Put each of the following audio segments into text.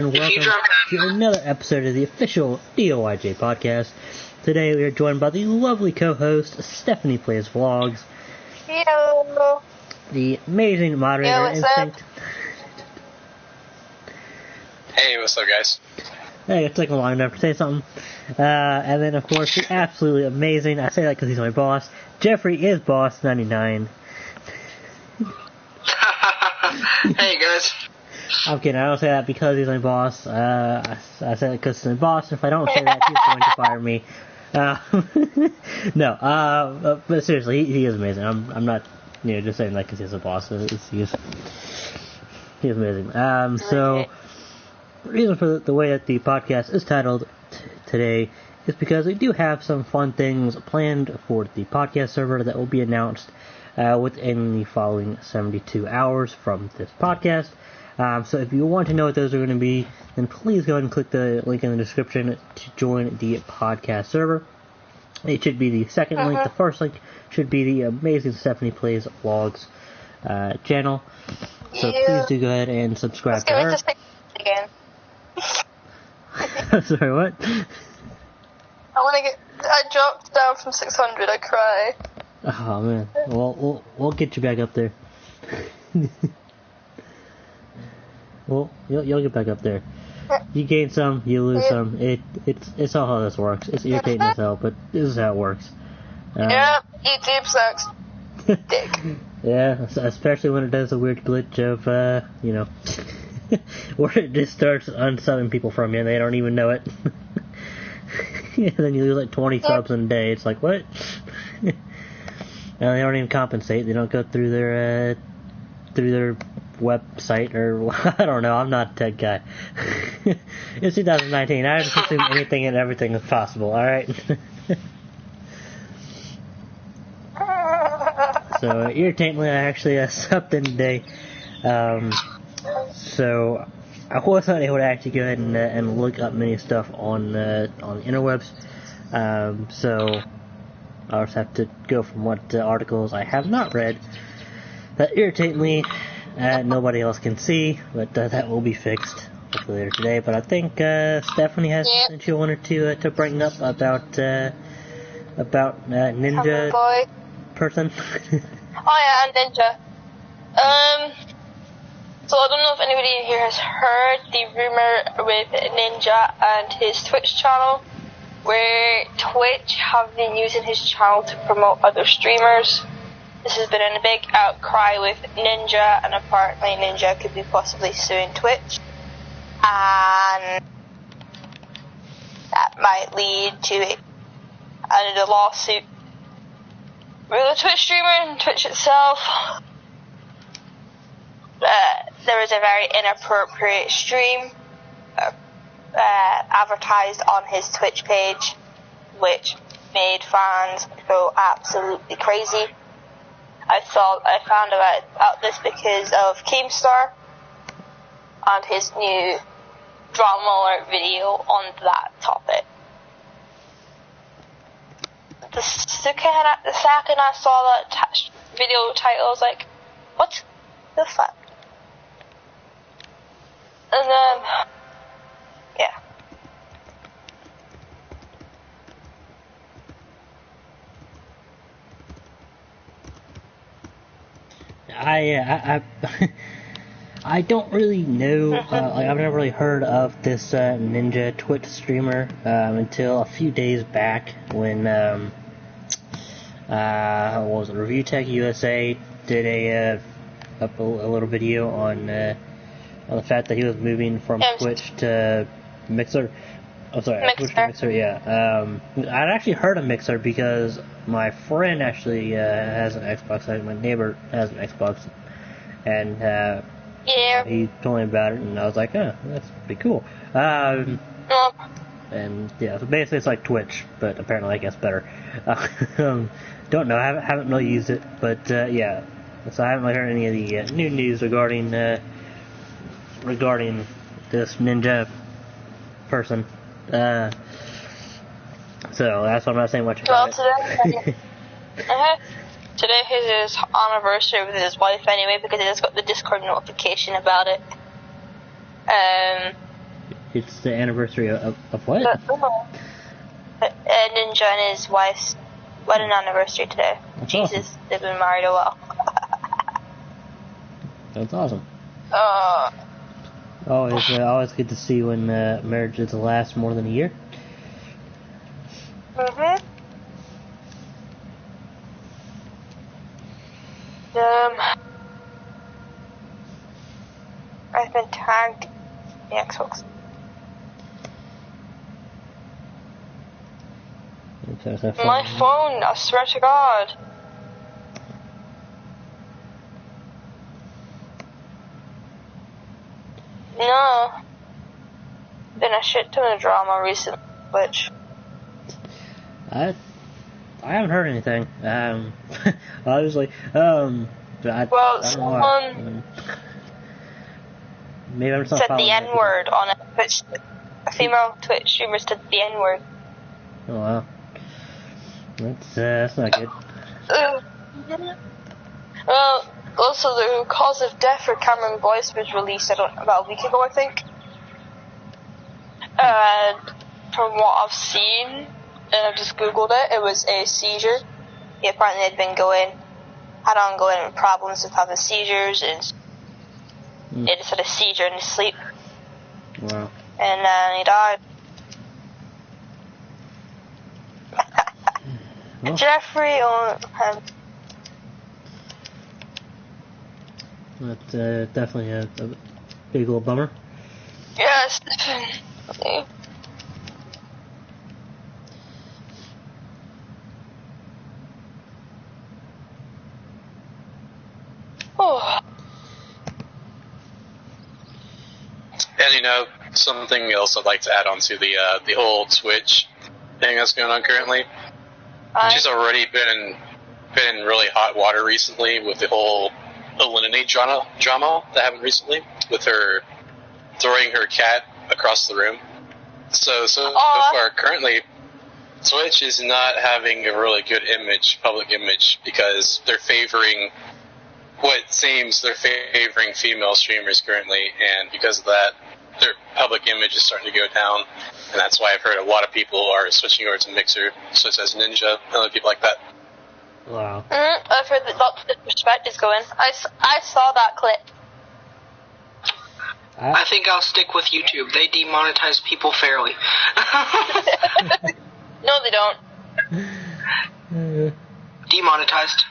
And welcome to another episode of the official DOIJ podcast. Today we are joined by the lovely co-host Stephanie Plays Vlogs. Hello. The amazing moderator Instinct. Hey, what's up, guys? Hey, it's taking long enough to say something. And then of course the absolutely amazing, I say that because he's my boss, Jeffrey is Boss 99. Hey, guys. I'm kidding, I don't say that because he's my boss. I say that because he's my boss, and if I don't say that, he's going to fire me. But seriously, he is amazing. I'm not, just saying that because he's a boss. He's amazing. So, the reason for the way that the podcast is titled today is because we do have some fun things planned for the podcast server that will be announced within the following 72 hours from this podcast. So if you want to know what those are going to be, then please go ahead and click the link in the description to join the podcast server. It should be the second link. The first link should be the amazing Stephanie Plays Vlogs channel. So please do go ahead and subscribe to her. Again. Sorry, what? I dropped down from 600. I cry. Oh man. Well, we'll get you back up there. Well, you'll get back up there. You gain some, you lose some. It's all how this works. It's irritating as hell, but this is how it works. YouTube sucks. Dick. Yeah, especially when it does a weird glitch of, where it just starts unsubbing people from you and they don't even know it. And then you lose like 20 subs in a day. It's like, what? And they don't even compensate. They don't go through their website or I don't know. I'm not a tech guy. It's 2019. I just assume anything and everything is possible. All right. So irritatingly, I actually subbed in today. So I was not able to actually go ahead and look up many stuff on the interwebs. So I'll just have to go from what articles I have not read that irritatingly nobody else can see, but that will be fixed hopefully later today. But I think Stephanie has something she wanted to bring up about Ninja person. Oh yeah, Ninja. So I don't know if anybody in here has heard the rumor with Ninja and his Twitch channel, where Twitch have been using his channel to promote other streamers. This has been a big outcry with Ninja, and apparently Ninja could be possibly suing Twitch. And that might lead to another lawsuit with the Twitch streamer and Twitch itself. There was a very inappropriate stream advertised on his Twitch page, which made fans go absolutely crazy. I found about this because of Keemstar and his new drama alert video on that topic. The second I saw that video title, I was like, what the fuck? And then, yeah. I don't really know, I've never really heard of this Ninja Twitch streamer until a few days back when Review Tech USA did a little video on the fact that he was moving from Twitch to Mixer. Oh, sorry, Twitch to Mixer, yeah. I'd actually heard of Mixer because my friend actually has an Xbox. My neighbor has an Xbox, and he told me about it, and I was like, oh, that's pretty cool. And yeah, so basically it's like Twitch, but apparently I guess better. Don't know, I haven't really used it, but yeah. So I haven't really heard any of the new news regarding this Ninja person. So that's why I'm not saying much about it. Today is his anniversary with his wife anyway, because he just got the Discord notification about it. It's the anniversary of what? Ninja and his wife's wedding anniversary today. That's Jesus, awesome. they've been married a while. That's awesome. Always good to see when marriages last more than a year. Mhm. I've been tagged in the Xbox. My phone, I swear to God. No. Been a shit ton of drama recently, which... I haven't heard anything. Obviously. Someone maybe I'm just not said following the N-word on a Twitch. A female Twitch streamer said the N-word. Oh wow. That's not good. Well, also the cause of death for Cameron Boyce was released about a week ago, I think. And from what I've seen, and I've just googled it, it was a seizure. He apparently had had ongoing problems with having seizures, and he just had a seizure in his sleep. Wow. And then he died. Well, Jeffrey that's definitely a big little bummer. yes, definitely. Oh. And something else I'd like to add on to the whole Twitch thing that's going on currently. She's already been in really hot water recently with the whole Eliminate drama that happened recently with her throwing her cat across the room. So far, currently, Twitch is not having a really good public image, because they're favoring female streamers currently, and because of that, their public image is starting to go down, and that's why I've heard a lot of people are switching over to Mixer, such as Ninja and other people like that. Wow. I've heard that lots of disrespect is going. I saw that clip. I think I'll stick with YouTube. They demonetize people fairly. No, they don't. Demonetized.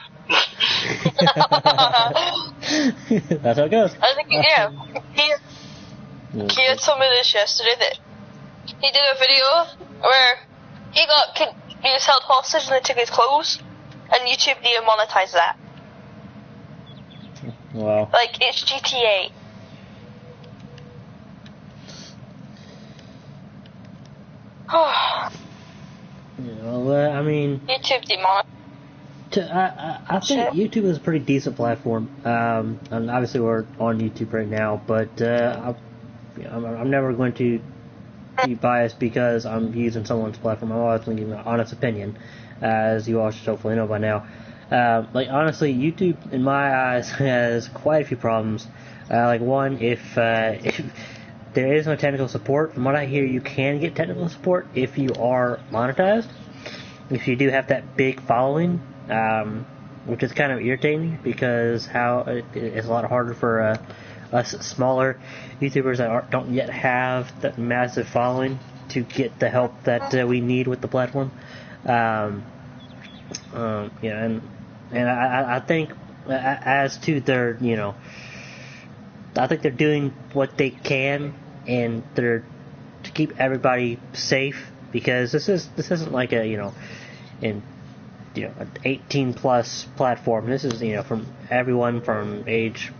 That's how it goes. I think, yeah. He had some of this yesterday that he did a video where he was held hostage and they took his clothes, and YouTube demonetized that. Wow. Like, it's GTA. I mean, YouTube demonetized. I think YouTube is a pretty decent platform. And obviously we're on YouTube right now, but I'm never going to be biased because I'm using someone's platform. I'm always going to give an honest opinion, as you all should hopefully know by now. Honestly, YouTube, in my eyes, has quite a few problems. One, if there is no technical support, from what I hear, you can get technical support if you are monetized. If you do have that big following, which is kind of irritating because it's a lot harder for us smaller YouTubers that don't yet have that massive following to get the help that we need with the platform. And I think as to their, I think they're doing what they can, and they're to keep everybody safe, because this isn't like an 18 plus platform. This is from everyone from age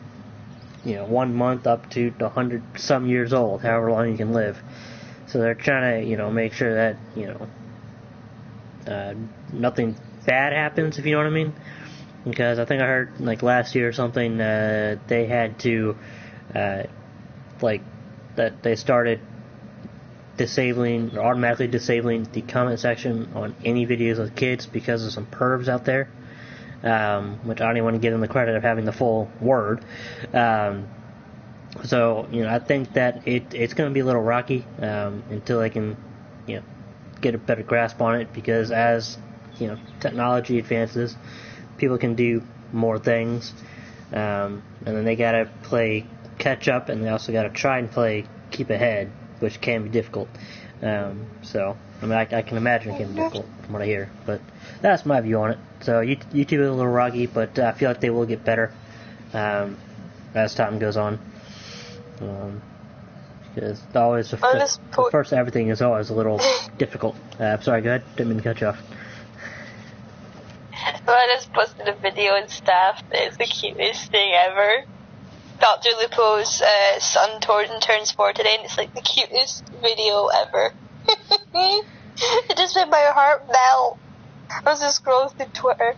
1 month up to 100 some years old, however long you can live. So they're trying to make sure that nothing bad happens, if you know what I mean. Because I think I heard last year or something, they had to that they started automatically disabling the comment section on any videos with kids because of some pervs out there, which I don't even want to give them the credit of having the full word. So, I think that it's going to be a little rocky until I can, get a better grasp on it, because as, technology advances, people can do more things, and then they got to play catch up, and they also got to try and play keep ahead, which can be difficult. So, I can imagine it can be difficult from what I hear, but that's my view on it. So, YouTube is a little rocky, but I feel like they will get better as time goes on. Because always the first everything is always a little difficult. Sorry, go ahead. Didn't mean to cut you off. Well, I just posted a video and stuff. It's the cutest thing ever. Dr. Lupo's son turns 4 today, and it's like the cutest video ever. It just made my heart melt. I was just scrolling through Twitter.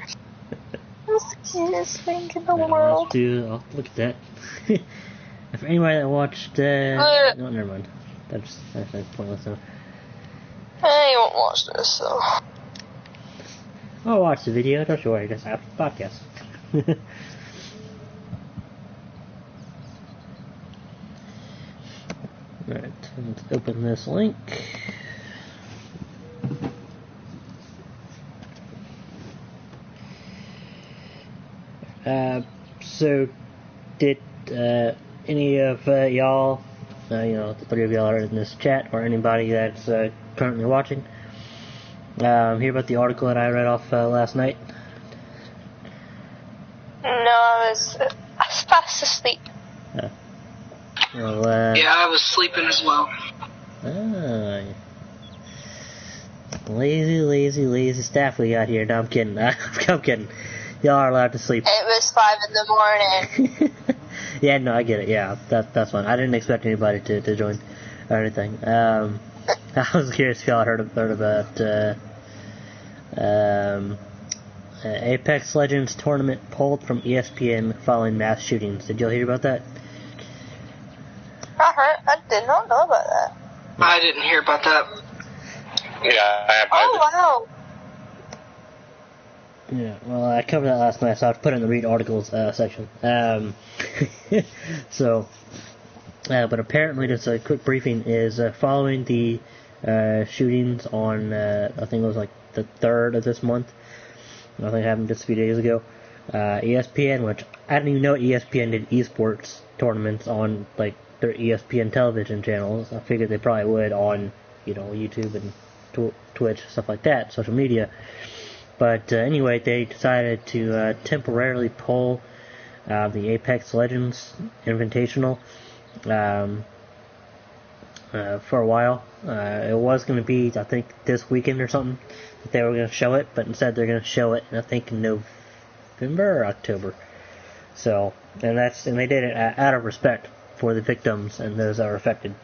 It's the cutest thing in the world. I'll look at that. For anybody that watched, no, never mind. That's pointless now. I won't watch this, so. I'll watch the video, don't you worry, just after the podcast. Alright, let's open this link. So, did, any of y'all, the 3 of y'all are in this chat, or anybody that's currently watching, hear about the article that I read off last night? No, I was fast asleep. Yeah, I was sleeping as well. Lazy staff we got here. No, I'm kidding. I'm kidding. Y'all are allowed to sleep. It was 5 in the morning. Yeah, no, I get it. Yeah, that's fine. I didn't expect anybody to join or anything. I was curious if y'all heard about Apex Legends tournament pulled from ESPN following mass shootings. Did y'all hear about that? I did not know about that. I didn't hear about that. Yeah, I have. Oh, wow. Yeah, well, I covered that last night, so I'll put it in the read articles section. So, but apparently, just a quick briefing is following the shootings on, I think it was like the 3rd of this month. I think it happened just a few days ago. ESPN, which I didn't even know ESPN did esports tournaments on like their ESPN television channels. I figured they probably would on, YouTube and Twitch, stuff like that, social media. But anyway, they decided to temporarily pull the Apex Legends Invitational for a while. It was going to be, I think, this weekend or something that they were going to show it, but instead they're going to show it, I think, in November or October. So, and they did it out of respect for the victims and those that were affected.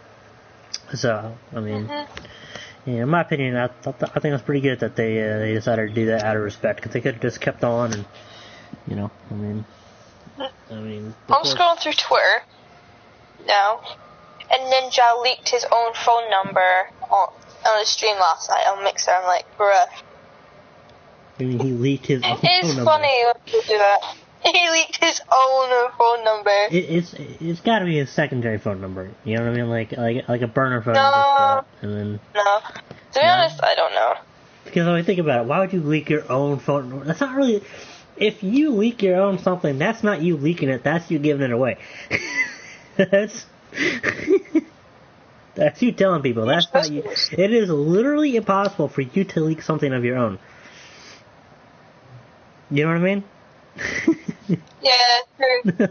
So, I mean. Yeah, in my opinion, I think it's pretty good that they decided to do that out of respect, because they could have just kept on and, I'm scrolling through Twitter now, and Ninja leaked his own phone number on the stream last night on Mixer. I'm like, bruh. I mean, he leaked his own phone number. It is funny when you do that. He leaked his own phone number. It's got to be his secondary phone number. You know what I mean? Like a burner phone. No. And then. No. To be honest, I don't know. Because when I think about it, why would you leak your own phone number? That's not really. If you leak your own something, that's not you leaking it. That's you giving it away. That's you telling people. That's not you. It is literally impossible for you to leak something of your own. You know what I mean? Yeah, true.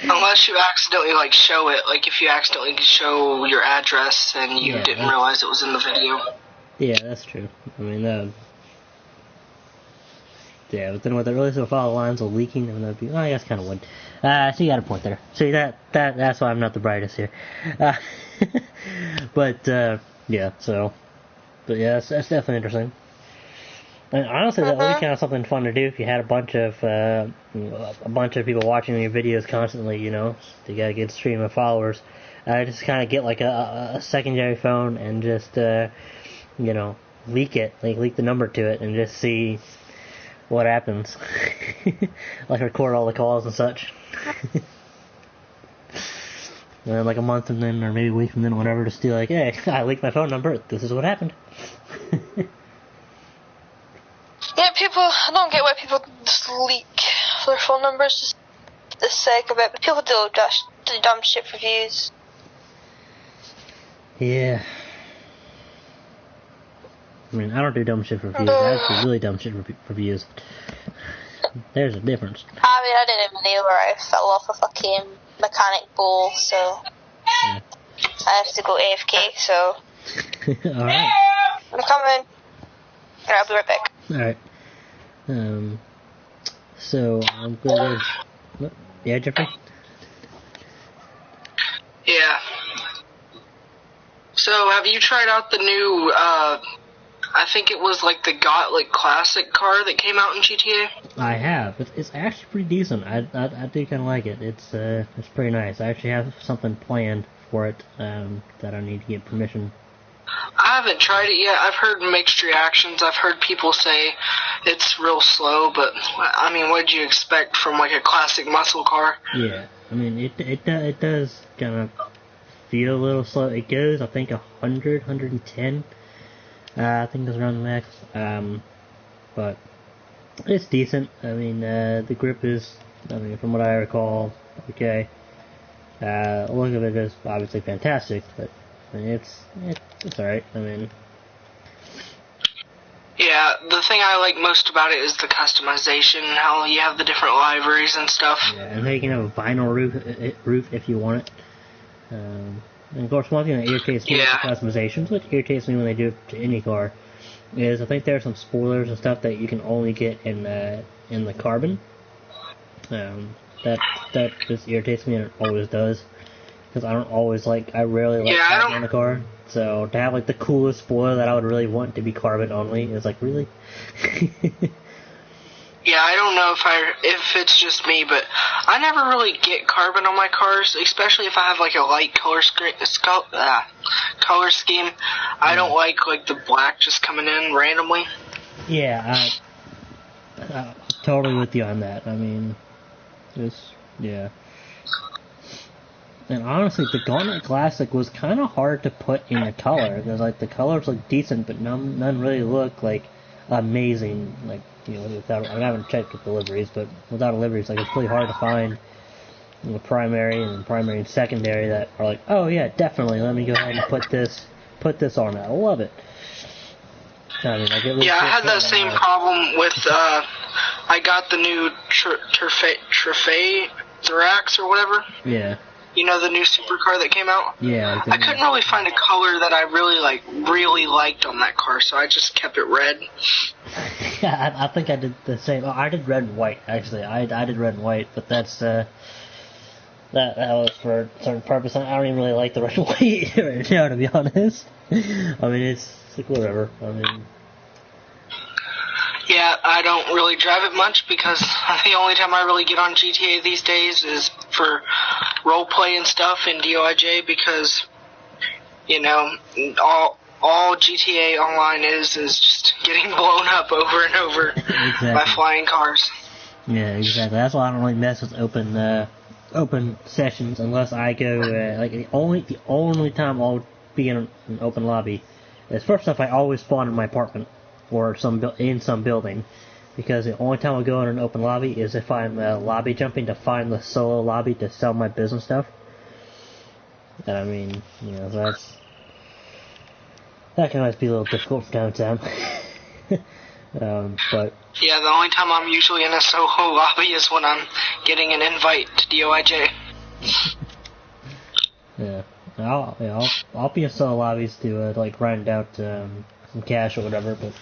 Unless you accidentally, show it. Like, if you accidentally show your address and you didn't realize it was in the video. Yeah, that's true. I mean, yeah, but then what they really sort of follow the lines of leaking, and that'd be, I guess kind of would. So you got a point there. See, that's why I'm not the brightest here. But yeah, that's definitely interesting. And honestly, that would be kind of something fun to do if you had a bunch of people watching your videos constantly. You got a good stream of followers. Just kind of get like a secondary phone and just leak it, leak the number to it, and just see what happens. Record all the calls and such. And then like a month and then, or maybe a week from then, whatever, just be like, hey, I leaked my phone number. This is what happened. Yeah, I don't get why people just leak their phone numbers just for the sake of it, but people do dumb shit for views. Yeah. I mean, I don't do dumb shit for views. I do really dumb shit for views. There's a difference. I mean, I did a video where I fell off a fucking mechanic bull, so I have to go AFK, so... Alright. I'm coming. Alright, I'll be right back. Alright. So, I'm going to... Yeah, Jeffrey? Yeah. So, have you tried out the new, I think it was like the Gauntlet Classic car that came out in GTA? I have. It's actually pretty decent. I do kind of like it. It's pretty nice. I actually have something planned for it that I need to get permission. I haven't tried it yet. I've heard mixed reactions. I've heard people say it's real slow, but I mean, what did you expect from like a classic muscle car? Yeah, I mean, it does kind of feel a little slow. It goes, I think, 100, 110. I think it's around the max. But it's decent. I mean, the grip is, I mean, from what I recall, okay. Look of it is obviously fantastic, but I mean, it's alright. I mean, yeah, the thing I like most about it is the customization, how you have the different liveries and stuff. Yeah, and they can have a vinyl roof if you want it. And of course, one thing that irritates me with the customizations, which irritates me when they do it to any car, is I think there are some spoilers and stuff that you can only get in the Carbon. That just irritates me, and it always does. Because I rarely like Carbon on the car. So to have like the coolest spoiler that I would really want to be Carbon only is like, really? Yeah, I don't know if it's just me, but I never really get Carbon on my cars, especially if I have like a light color scheme. I don't like the black just coming in randomly. Yeah, I'm totally with you on that. I mean, yeah. And honestly, the Gauntlet Classic was kind of hard to put in a color, because like the colors look decent, but none really look like amazing. Like, you know, without, I haven't checked with the liveries, but without a livery, it's like it's really hard to find, you know, primary and secondary that are like, oh yeah, definitely, let me go ahead and put this on. I love it. I mean, like, I had that same problem with I got the new Thorax or whatever. Yeah. You know, the new supercar that came out? Yeah. I couldn't really find a color that I really liked on that car, so I just kept it red. Yeah, I think I did the same. Oh, I did red and white, actually. I did red and white, but that's, that was for a certain purpose. I don't even really like the red and white right now, to be honest. I mean, it's like, whatever. I mean... Yeah, I don't really drive it much because the only time I really get on GTA these days is for roleplay and stuff in DOIJ, because, you know, all GTA Online is just getting blown up over and over by flying cars. Yeah, exactly. That's why I don't really mess with open sessions unless I go, like, the only time I'll be in an open lobby is, first off, I always spawn in my apartment or in some building, because the only time I go in an open lobby is if I'm lobby jumping to find the solo lobby to sell my business stuff. And I mean, you know, that can always be a little difficult from time to time. But yeah, the only time I'm usually in a solo lobby is when I'm getting an invite to DOIJ. Yeah, I'll be in solo lobbies to like grind out some cash or whatever, but.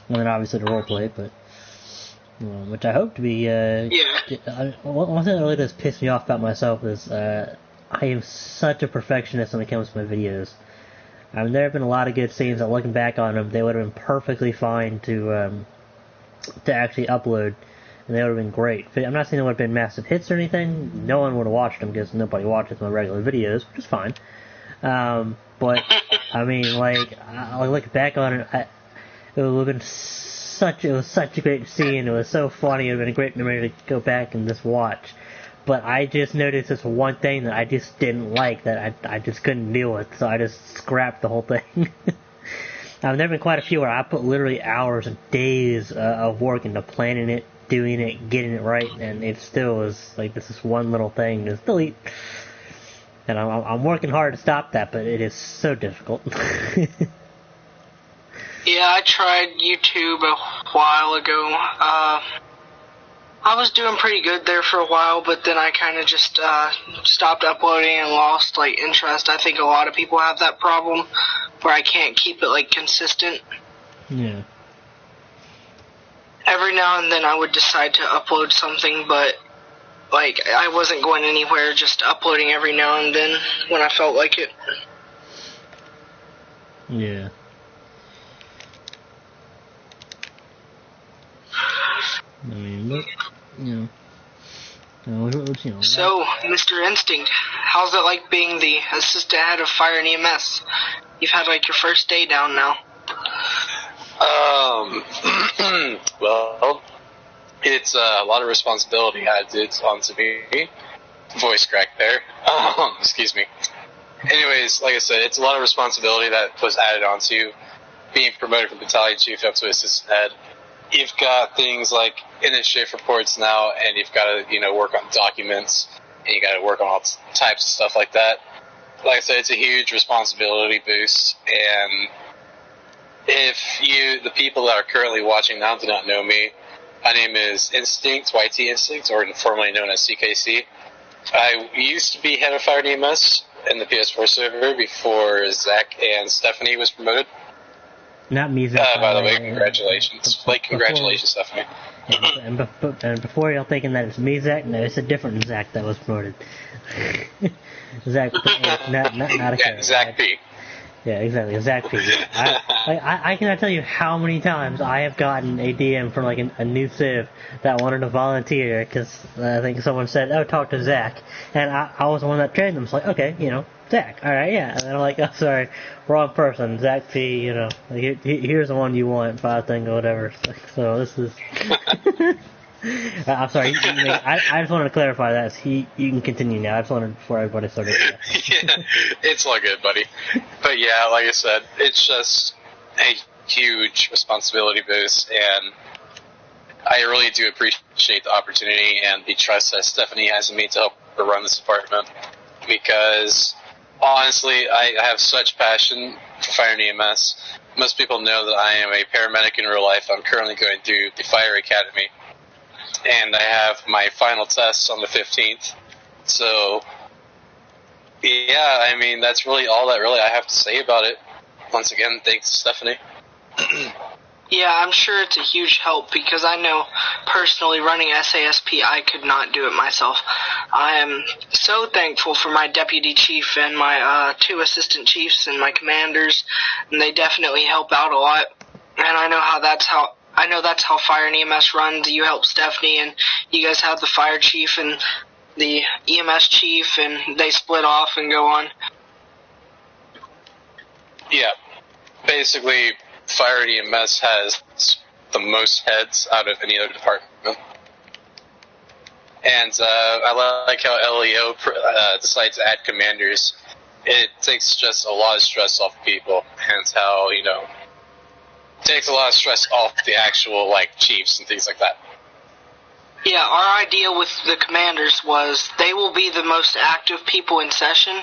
And then obviously the roleplay, but which I hope to be. One thing that really does piss me off about myself is I am such a perfectionist when it comes to my videos. I mean, there have been a lot of good scenes that, looking back on them, they would have been perfectly fine to actually upload, and they would have been great. I'm not saying they would have been massive hits or anything. No one would have watched them because nobody watches my regular videos, which is fine. But I mean, like, I look back on it. It would have been such a great scene. It was so funny. It would have been a great memory to go back and just watch. but I just noticed this one thing that I just didn't like, that I just couldn't deal with, so I just scrapped the whole thing. Now, there have been quite a few where I put literally hours and days of work into planning it, doing it, getting it right, and it still is like this is one little thing just delete. And I'm working hard to stop that, but it is so difficult. Yeah, I tried YouTube a while ago. I was doing pretty good there for a while, but then I kind of just stopped uploading and lost like interest. I think a lot of people have that problem where I can't keep it like consistent. Yeah. Every now and then I would decide to upload something, but like I wasn't going anywhere, just uploading every now and then when I felt like it. Yeah. I mean, but, you know. So, Mr. Instinct, how's it like being the assistant head of fire and EMS? You've had like your first day down now. Well, it's a lot of responsibility added onto me. Voice crack there. Excuse me. Anyways, like I said, it's a lot of responsibility that was added onto being promoted from battalion chief up to assistant head. You've got things like initiative reports now, and you've got to, work on documents, and you got to work on all types of stuff like that. Like I said, it's a huge responsibility boost, and if the people that are currently watching now do not know me, my name is Instinct, YT Instinct, or formerly known as CKC. I used to be head of fire and EMS in the PS4 server before Zach and Stephanie was promoted. Not me, Zach. By the way, congratulations. Congratulations, Stephanie. And before y'all thinking that it's me, Zach, no, it's a different Zach that was promoted. Zach, not a yeah, Zach P. Yeah, exactly, Zach P. I cannot tell you how many times I have gotten a DM from like a new civ that wanted to volunteer because I think someone said, "Oh, talk to Zach," and I was the one that trained them. It's like, okay, Zach, all right, yeah. And then I'm like, oh, sorry, wrong person, Zach P. Here's the one you want, 5 thing or whatever. So this is. I'm sorry. I just wanted to clarify that. You can continue now. I just wanted before everybody started. Yeah, it's all good, buddy. But yeah, like I said, it's just a huge responsibility boost, and I really do appreciate the opportunity and the trust that Stephanie has in me to help her run this department. Because honestly, I have such passion for fire and EMS. Most people know that I am a paramedic in real life. I'm currently going through the fire academy. And I have my final tests on the 15th. So, yeah, I mean, that's really all that really I have to say about it. Once again, thanks, Stephanie. Yeah, I'm sure it's a huge help because I know personally running SASP, I could not do it myself. I am so thankful for my deputy chief and my 2 assistant chiefs and my commanders, and they definitely help out a lot. And I know that's how fire and EMS runs. You help Stephanie, and you guys have the fire chief and the EMS chief, and they split off and go on. Yeah. Basically, fire and EMS has the most heads out of any other department. And I like how LEO decides to add commanders. It takes just a lot of stress off people, and how, takes a lot of stress off the actual, chiefs and things like that. Yeah, our idea with the commanders was they will be the most active people in session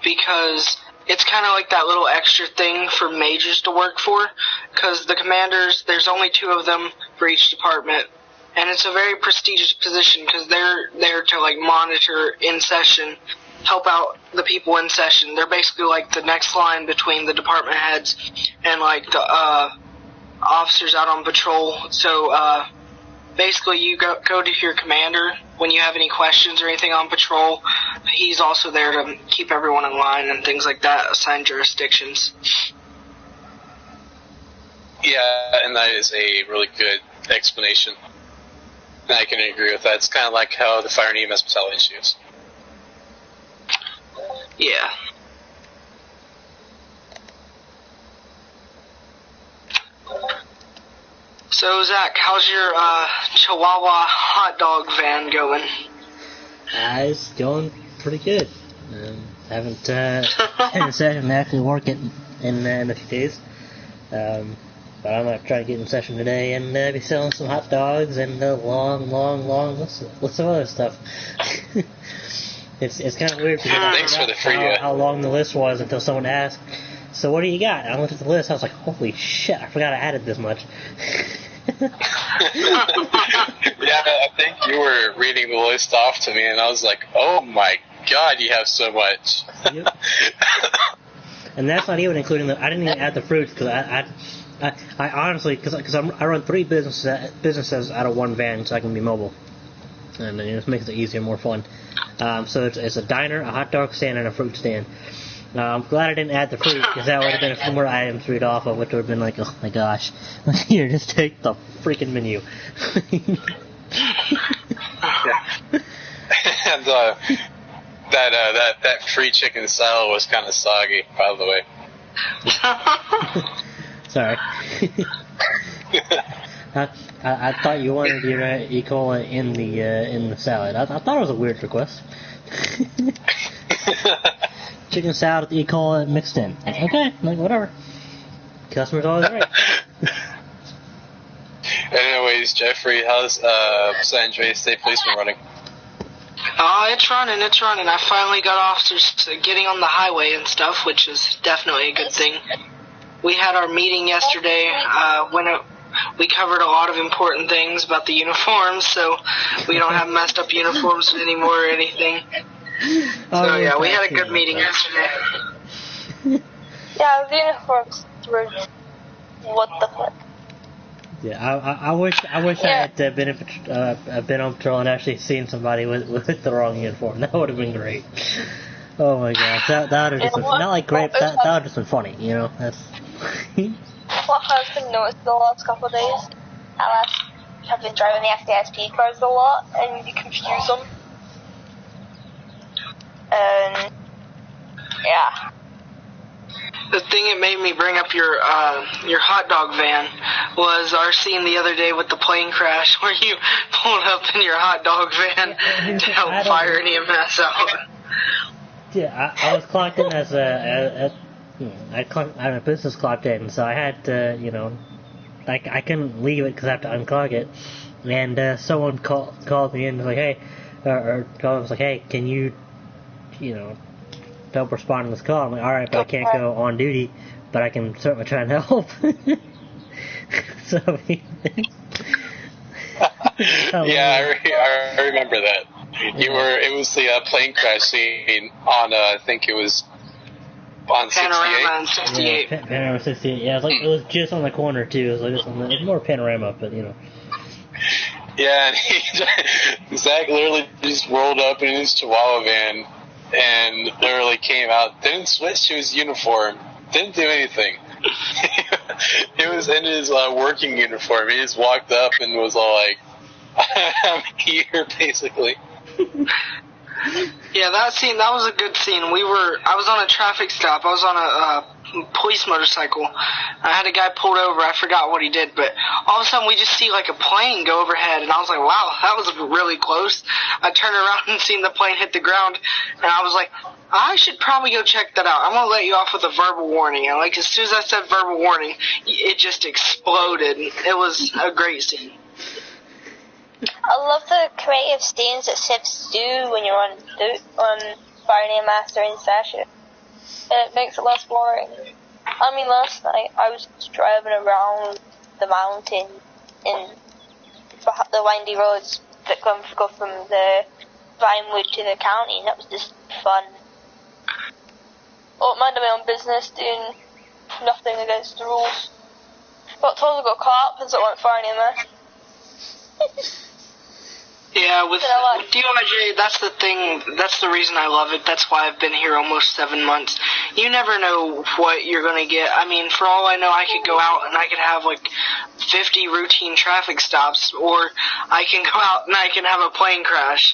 because it's kind of like that little extra thing for majors to work for, because the commanders, there's only 2 of them for each department, and it's a very prestigious position because they're there to, monitor in session, help out the people in session. They're basically like the next line between the department heads and, the officers out on patrol. So, basically you go to your commander when you have any questions or anything on patrol. He's also there to keep everyone in line and things like that, assign jurisdictions. Yeah, and that is a really good explanation. And I can agree with that. It's kind of like how the fire and EMS battalion shoots. Yeah. So, Zach, how's your Chihuahua hot dog van going? It's going pretty good. Haven't session to actually work it in a few days. But I'm going to try to get in session today and be selling some hot dogs and a long list of other stuff. It's kind of weird because I forgot how long the list was until someone asked, so what do you got? And I looked at the list, I was like, holy shit, I forgot I added this much. Yeah, I think you were reading the list off to me, and I was like, oh my god, you have so much. Yep. And that's not even including I didn't even add the fruits, because I honestly, because I run 3 businesses out of one van, so I can be mobile. And it just makes it easier and more fun. So it's a diner, a hot dog stand, and a fruit stand. I'm glad I didn't add the fruit, because that would have been a few more items to read off of, which would have been like, oh my gosh. Here, just take the freaking menu. And that free chicken salad was kind of soggy, by the way. Sorry. I thought you wanted your E. coli in the salad. I thought it was a weird request. Chicken salad with E. coli mixed in. Okay, like whatever. Customer's always right. Anyways, Jeffrey, how's San Andreas State Policeman running? It's running. I finally got officers getting on the highway and stuff, which is definitely a good thing. We had our meeting yesterday when we covered a lot of important things about the uniforms, so we don't have messed up uniforms anymore or anything. So yeah, we had a good meeting yesterday. Yeah, the uniforms were what the fuck. Yeah, I wish I had been on patrol and actually seen somebody with the wrong uniform. That would have been great. Oh my gosh, that would have just been, not like great, but that would have just been funny, you know. That's what has been noticed the last couple of days. LS have been driving the FDSP cars a lot, and you confuse them. And yeah. The thing that made me bring up your hot dog van was our scene the other day with the plane crash where you pulled up in your hot dog van to help fire an EMS out. Yeah, I was clocked in as I had a business clocked in, so I had to, I couldn't leave it because I have to unclog it. And someone called me in and was like, hey, was like, hey, can you, help respond to this call? I'm like, alright, but I can't go on duty, but I can certainly try and help. So, yeah, I remember that. It was the plane crash scene on, I think it was on 68. Panorama 68. Yeah, Panorama 68. Yeah, it was just on the corner too. It was it's more panorama, but Yeah, and Zach literally just rolled up in his Chihuahua van and literally came out, didn't switch to his uniform, didn't do anything. He was in his working uniform. He just walked up and was all like, I'm here, basically. Yeah, that was a good scene. I was on a traffic stop. I was on a police motorcycle. I had a guy pulled over. I forgot what he did, but all of a sudden we just see like a plane go overhead, and I was like, wow, that was really close. I turned around and seen the plane hit the ground, and I was like, I should probably go check that out. I'm going to let you off with a verbal warning. And as soon as I said verbal warning, it just exploded. It was a great scene. I love the creative scenes that Sips do when you're on Friday and Master in session. It makes it less boring. I mean, last night I was driving around the mountain in the windy roads that go from the Vinewood to the county, and that was just fun. Oh, minding my own business, doing nothing against the rules. But totally got caught up because it weren't Friday and Master. Yeah, with DOIJ, that's the thing, that's the reason I love it. That's why I've been here almost 7 months. You never know what you're going to get. I mean, for all I know, I could go out and I could have 50 routine traffic stops, or I can go out and I can have a plane crash.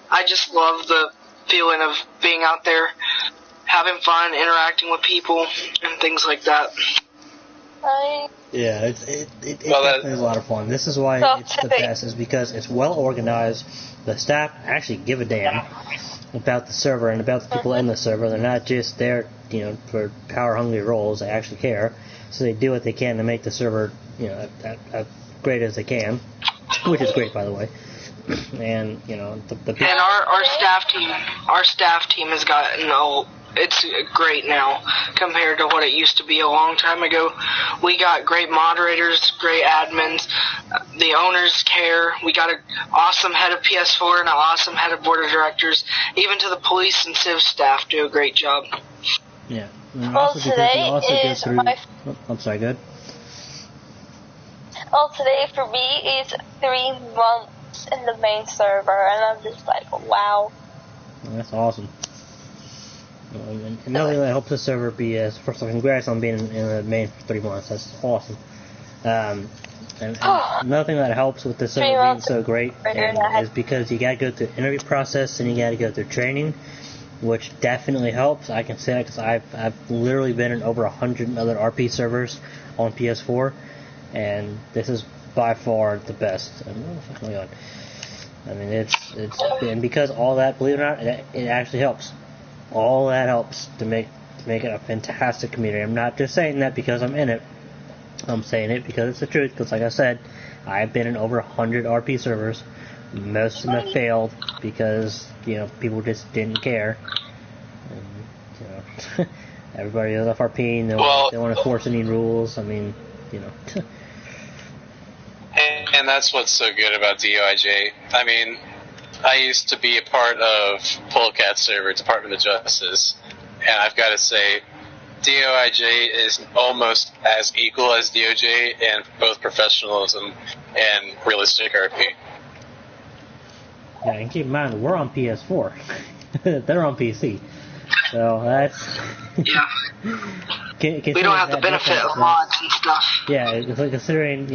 I just love the feeling of being out there, having fun, interacting with people, and things like that. Yeah, it's definitely a lot of fun. This is why it's the best, is because it's well organized. The staff actually give a damn about the server and about the people in the server. They're not just there, for power-hungry roles. They actually care, so they do what they can to make the server, as great as they can, which is great, by the way. And the people. And our staff team has gotten it's great now compared to what it used to be a long time ago. We got great moderators, great admins. The owners care. We got an awesome head of PS4 and an awesome head of board of directors. Even to the police and civ staff do a great job. Yeah. And well, today is I'm sorry, go ahead. Well, today for me is 3 months in the main server, and I'm just like, wow. That's awesome. Another thing that helps the server be first of all, congrats on being in the main for 3 months. That's awesome. And another thing that helps with the server being so great is because you gotta go through the interview process and you gotta go through training, which definitely helps. I can say that because I've literally been in over 100 other RP servers on PS4, and this is by far the best. I mean, it's and because all that, believe it or not, it actually helps. All that helps to make it a fantastic community. I'm not just saying that because I'm in it. I'm saying it because it's the truth. Because, like I said, I've been in over 100 RP servers. Most of them have failed because people just didn't care. And, everybody is FRP and they don't want to force any rules. I mean, And that's what's so good about DOIJ. I mean, I used to be a part of Polecat server, Department of Justice, and I've got to say, DOIJ is almost as equal as DOJ in both professionalism and realistic RP. Yeah, and keep in mind, we're on PS4. They're on PC. So that's... Yeah. We don't have the benefit of mods and stuff. Yeah, considering,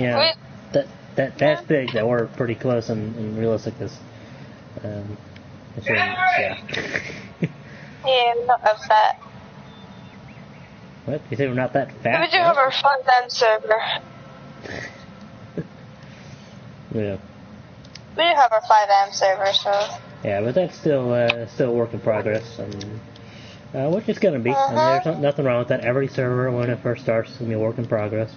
that's big, that we're pretty close and realistic as... yeah, we're not that fat. What? You say we're not that fat? We do have our 5M server. Yeah. We do have our 5M server, so... Yeah, but that's still a work in progress, and which it's gonna be. And there's nothing wrong with that. Every server, when it first starts, is gonna be a work in progress.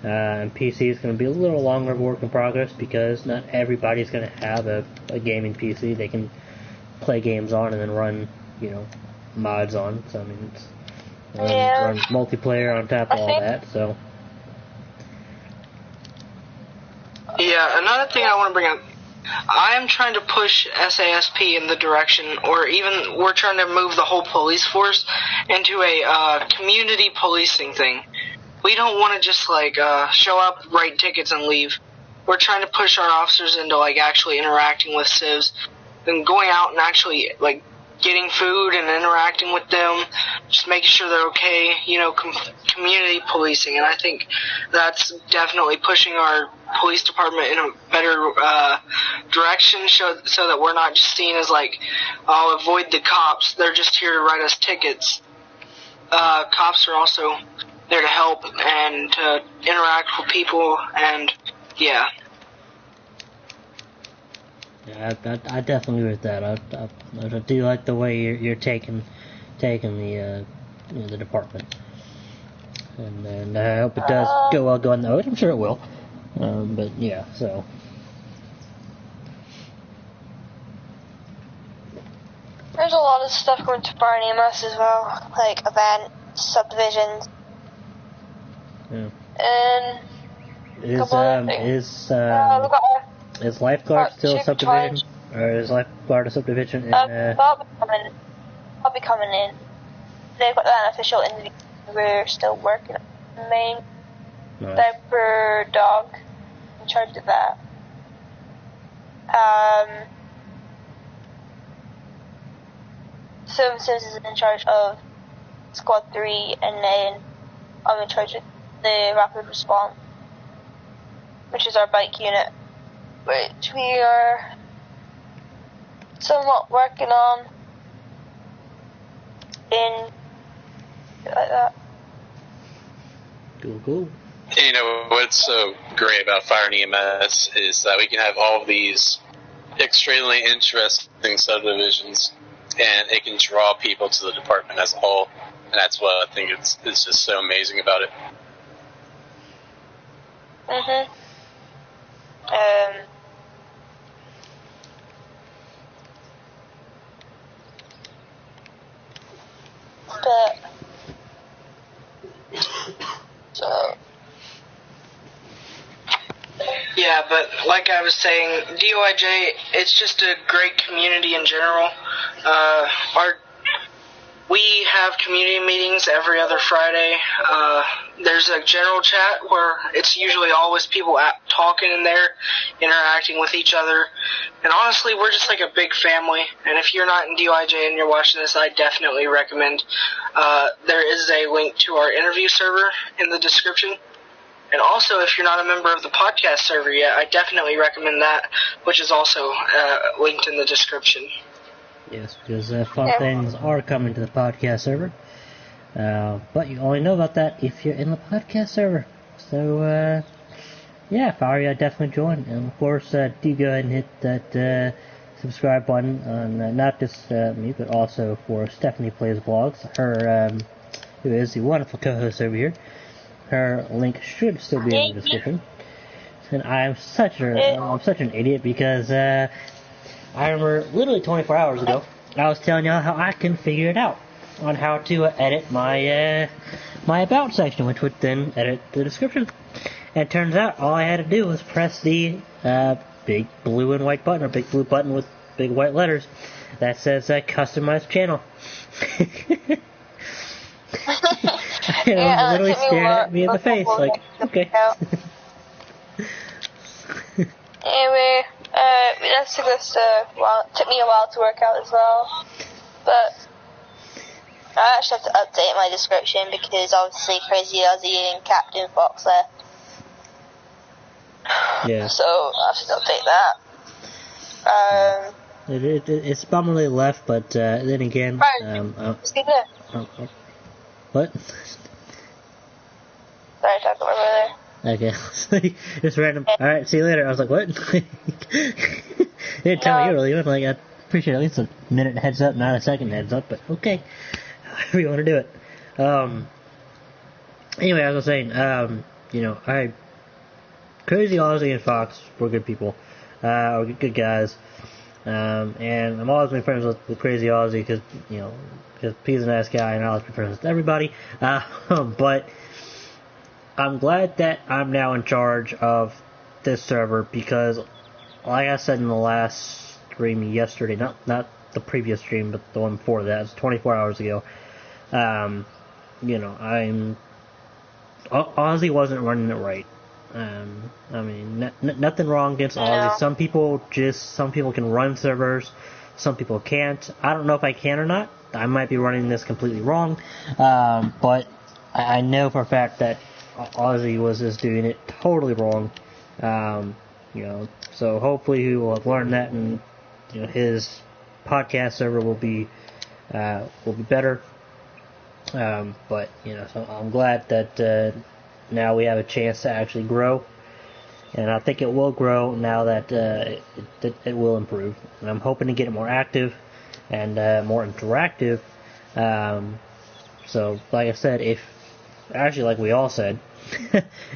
And PC is going to be a little longer of work in progress because not everybody's going to have a gaming PC they can play games on and then run, mods on. So I mean, run multiplayer on top of all that. So. Yeah, another thing I want to bring up. I am trying to push SASP in the direction, or even we're trying to move the whole police force into a community policing thing. We don't want to just, show up, write tickets, and leave. We're trying to push our officers into, actually interacting with civs, and going out and actually, getting food and interacting with them, just making sure they're okay, community policing. And I think that's definitely pushing our police department in a better direction, so that we're not just seen as, avoid the cops. They're just here to write us tickets. Cops are also there to help and to interact with people, and yeah. Yeah, I definitely agree with that. I do like the way you're taking the the department, and I hope it does go well going that way. I'm sure it will. But yeah, so. There's a lot of stuff going to Barney EMS as well, like events, subdivisions. Yeah. And is Lifeguard still a subdivision? Or is Lifeguard a subdivision? They'll be coming in. They've got an official interview. We're still working on the main diaper dog in charge of that. Services is in charge of Squad 3, and then I'm in charge of the Rapid Response, which is our bike unit, which we are somewhat working on like that. Cool. You know, what's so great about Fire and EMS is that we can have all of these extremely interesting subdivisions, and it can draw people to the department as a whole. And that's what I think it's just so amazing about it. But so yeah, but like I was saying, DOIJ, it's just a great community in general. We have community meetings every other Friday. There's a general chat where it's usually always people talking in there, interacting with each other. And honestly, we're just like a big family. And if you're not in DOIJ and you're watching this, I definitely recommend. There is a link to our interview server in the description. And also, if you're not a member of the podcast server yet, I definitely recommend that, which is also linked in the description. Yes, because fun things are coming to the podcast server. But you only know about that if you're in the podcast server. So, yeah, if I were you, I'd definitely join. And, of course, do go ahead and hit that subscribe button on not just me, but also for Stephanie Plays Vlogs. Her, who is the wonderful co-host over here. Her link should still be in the description. And I'm such an idiot because I remember literally 24 hours ago, I was telling y'all how I can figure it out on how to edit my my about section, which would then edit the description. And it turns out all I had to do was press the big blue and white button, or big blue button with big white letters that says customize channel. And it was literally staring at me in the face, like, okay. Anyway, that took us took me a while to work out as well, but I actually have to update my description because obviously Crazy Ozzy and Captain Fox left. Yeah. So I have to update that. It's bummerly left, but then again, what? Sorry, talk about my brother. Okay, just random. All right, see you later. I was like, what? Didn't tell me you were leaving. Like, I appreciate at least a minute heads up, not a second heads up, but okay, however you want to do it. Anyway, as I was saying, Crazy Ozzy and Fox were good people, or good guys, and I'm always been friends with Crazy Ozzy because he's a nice guy, and I always be friends with everybody. But I'm glad that I'm now in charge of this server because, like I said in the last stream yesterday, not the previous stream, but the one before that, it was 24 hours ago. Ozzy wasn't running it right. Nothing wrong against Ozzy. Some people can run servers, some people can't. I don't know if I can or not. I might be running this completely wrong, but I know for a fact that Ozzy was just doing it totally wrong. So hopefully he will have learned that, and his podcast server will be better. But so I'm glad that now we have a chance to actually grow, and I think it will grow now that it will improve. And I'm hoping to get it more active and more interactive. So, like I said, like we all said,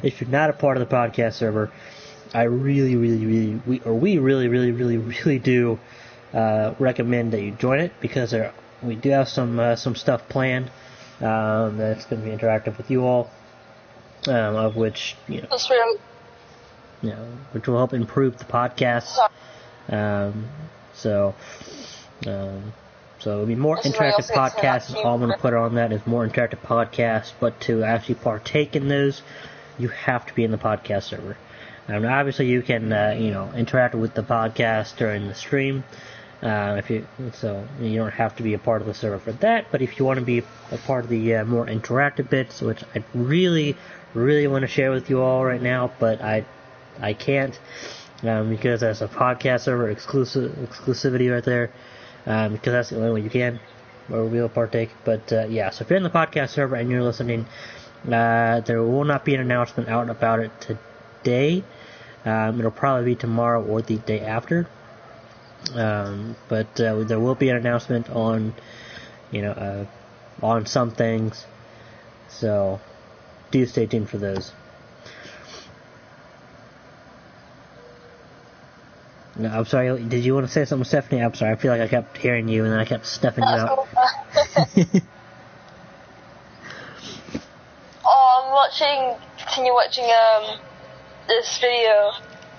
if you're not a part of the podcast server, I really do recommend that you join it, because we do have some stuff planned that's going to be interactive with you all, of which which will help improve the podcast. So it'll be more interactive podcasts. All I'm going to put on that is more interactive podcasts. But to actually partake in those, you have to be in the podcast server. Obviously, you can interact with the podcast during the stream. You don't have to be a part of the server for that. But if you want to be a part of the more interactive bits, which I really want to share with you all right now, but I can't, because that's a podcast server exclusivity right there. Because that's the only way you can or will partake. But so if you're in the podcast server and you're listening, There will not be an announcement out about it today. It'll probably be tomorrow or the day after. But there will be an announcement on, on some things. So do stay tuned for those. No, I'm sorry, did you want to say something, Stephanie? I'm sorry, I feel like I kept hearing you and then I kept stuffing you out. Continue watching this video,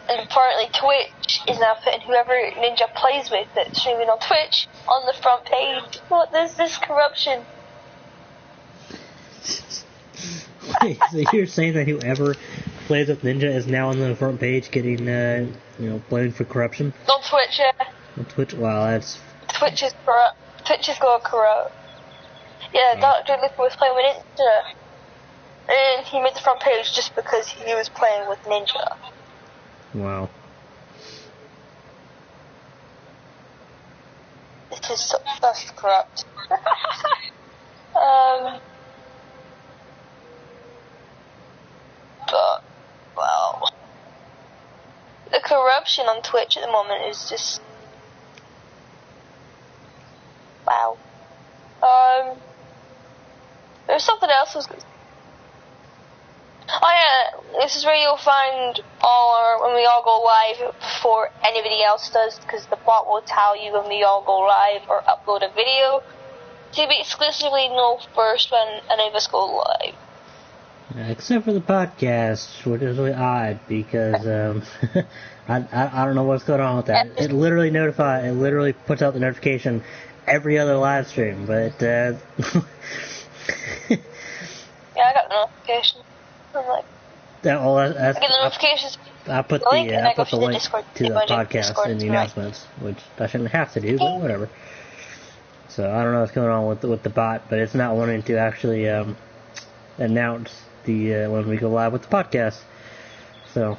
and apparently Twitch is now putting whoever Ninja plays with that's streaming on Twitch on the front page. What is this corruption? Wait, so you're saying that whoever plays with Ninja is now on the front page getting, blamed for corruption? On Twitch, yeah. On Twitch? Wow, that's... Twitch is corrupt. Twitch is going corrupt. Yeah, Dr. Luca was playing with Ninja. And he made the front page just because he was playing with Ninja. Wow. It is that's corrupt. But, well, the corruption on Twitch at the moment is just, wow. There's something else I was going to say. Oh yeah, this is where you'll find when we all go live before anybody else does, because the bot will tell you when we all go live or upload a video. So you exclusively know first when any of us go live. Except for the podcast, which is really odd because I don't know what's going on with that. It literally puts out the notification every other live stream, but yeah, I got the notification. I'm like, I get the notifications. I put the link to the podcast in the announcements, which I shouldn't have to do, but whatever. So I don't know what's going on with the bot, but it's not wanting to actually announce the when we go live with the podcast. So.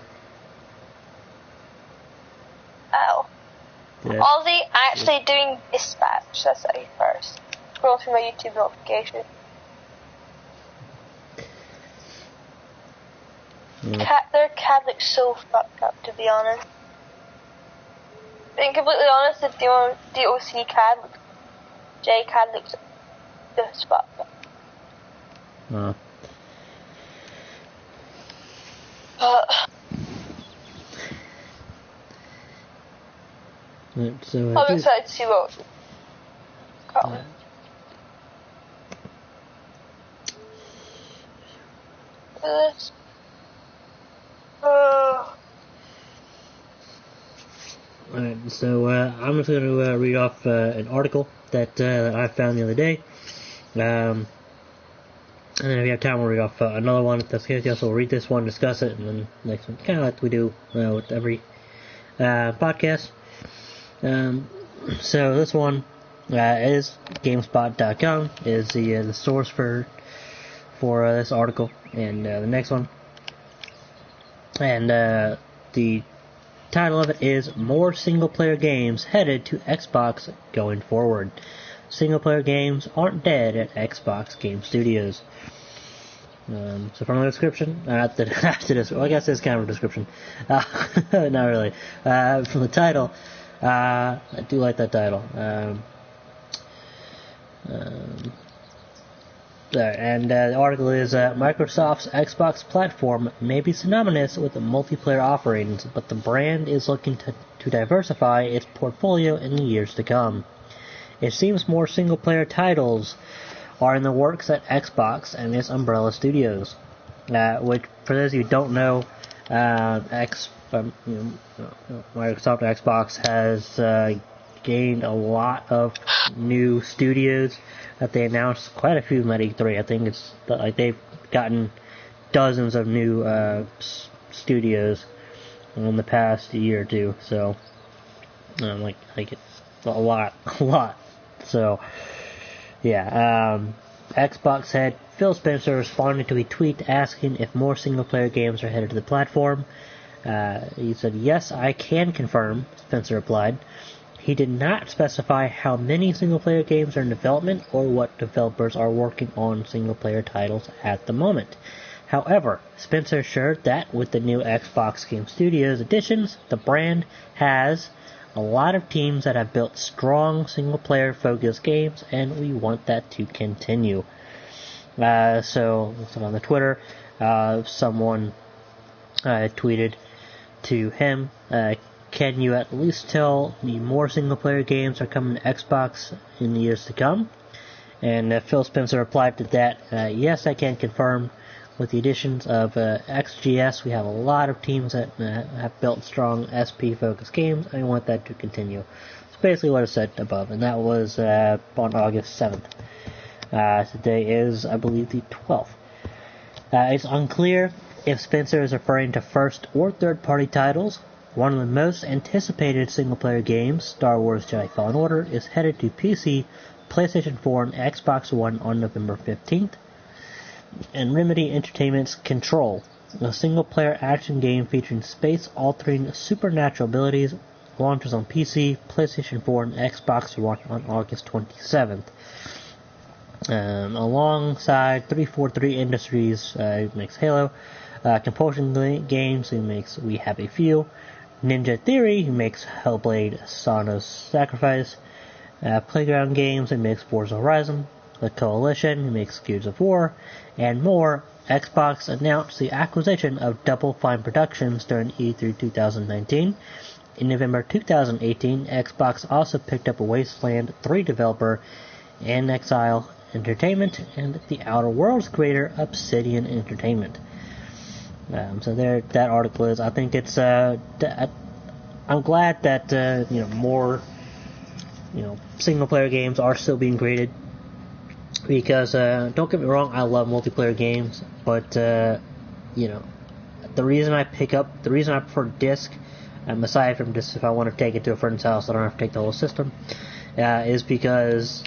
Oh. Yeah. Are they actually doing dispatch? That's what I first. Scroll through my YouTube notification. Their CAD looks so fucked up, to be honest. Being completely honest, the DOC CAD JCAD looks just fucked up. So I'm excited to see what comes. This. Alright, so I'm just going to read off an article that I found the other day. And then if we have time, we'll read off another one if that's the case. So we'll read this one, discuss it, and then next one, kind of like we do with every podcast. So this one is GameSpot.com is the source for this article, and the next one. And the title of it is More Single-Player Games Headed to Xbox Going Forward. Single-player games aren't dead at Xbox Game Studios. So from the description, after this, well, I guess it's kind of a description. Not really. From the title, I do like that title. The article is Microsoft's Xbox platform may be synonymous with multiplayer offerings, but the brand is looking to diversify its portfolio in the years to come. It seems more single-player titles are in the works at Xbox and its umbrella studios, which, for those of you who don't know, Microsoft Xbox has gained a lot of new studios that they announced, quite a few at E3. I think it's like they've gotten dozens of new studios in the past year or two. So, like it's a lot. So, yeah. Xbox head Phil Spencer responded to a tweet asking if more single-player games are headed to the platform. He said, "Yes, I can confirm," Spencer replied. He did not specify how many single-player games are in development or what developers are working on single-player titles at the moment. However, Spencer assured that with the new Xbox Game Studios editions, the brand has a lot of teams that have built strong single-player focused games, and we want that to continue. So on the Twitter, someone tweeted to him, can you at least tell me more single-player games are coming to Xbox in the years to come? And Phil Spencer replied to that, yes, I can confirm. With the additions of XGS, we have a lot of teams that have built strong SP-focused games, and we want that to continue. It's basically what I said above, and that was on August 7th. Today is, I believe, the 12th. It's unclear if Spencer is referring to first or third-party titles. One of the most anticipated single-player games, Star Wars Jedi Fallen Order, is headed to PC, PlayStation 4, and Xbox One on November 15th. And Remedy Entertainment's Control, a single-player action game featuring space-altering supernatural abilities, launches on PC, PlayStation 4, and Xbox One on August 27th. Alongside 343 Industries, who makes Halo, Compulsion Games, who makes We Have a Few, Ninja Theory, who makes Hellblade: Sona's Sacrifice, Playground Games, who makes Forza Horizon, The Coalition, who makes Gears of War, and more. Xbox announced the acquisition of Double Fine Productions during E3 2019. In November 2018, Xbox also picked up Wasteland 3 developer Inexile Entertainment and the Outer Worlds creator Obsidian Entertainment. So there, that article is. I think it's. I'm glad that more single-player games are still being created. Because, don't get me wrong, I love multiplayer games, but, the reason I prefer disc, aside from just if I want to take it to a friend's house, I don't have to take the whole system, is because,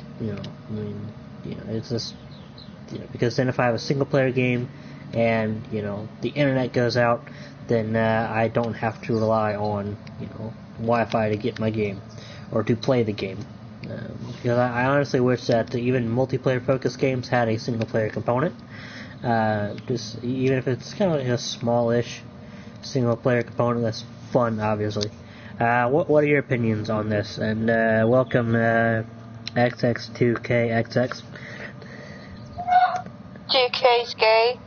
it's just, because then if I have a single-player game, and, the internet goes out, then, I don't have to rely on, Wi-Fi to get my game, or to play the game. Because I honestly wish that even multiplayer-focused games had a single-player component. Just even if it's kind of like a smallish single-player component, that's fun, obviously. What are your opinions on this? And welcome, XX2KXX. 2K's gay.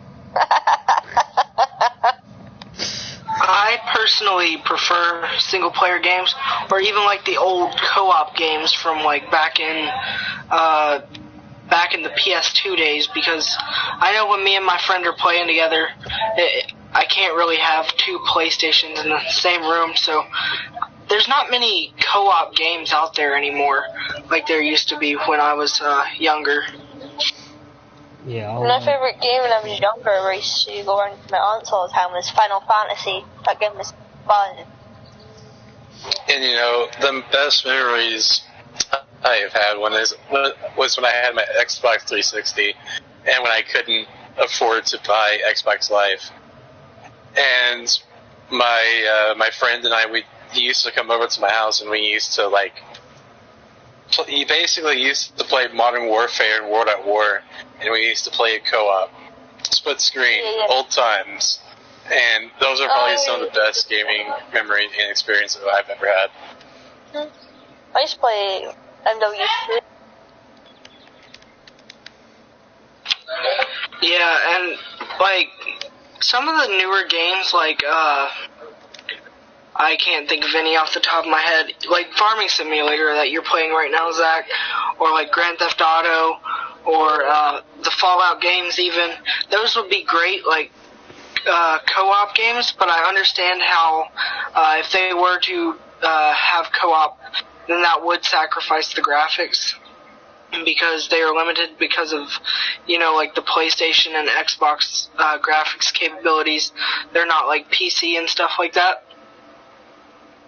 I personally prefer single-player games, or even like the old co-op games from like back in the PS2 days, because I know when me and my friend are playing together, I can't really have two PlayStations in the same room, so there's not many co-op games out there anymore like there used to be when I was younger. Yeah. My favorite game when I was younger, I used to go around to my aunt's all the time, was Final Fantasy. That game was fun. And the best memories I have had was when I had my Xbox 360, and when I couldn't afford to buy Xbox Live. And my friend and he used to come over to my house, and we used to he basically used to play Modern Warfare and World at War, and we used to play it co-op, split screen, old times, and those are probably some of the best gaming memories and experiences that I've ever had. I used to play MW3. Yeah, and some of the newer games, I can't think of any off the top of my head, like Farming Simulator that you're playing right now, Zach, or like Grand Theft Auto, or the Fallout games even. Those would be great, co-op games, but I understand how if they were to have co-op, then that would sacrifice the graphics, because they are limited because of, the PlayStation and Xbox graphics capabilities. They're not like PC and stuff like that.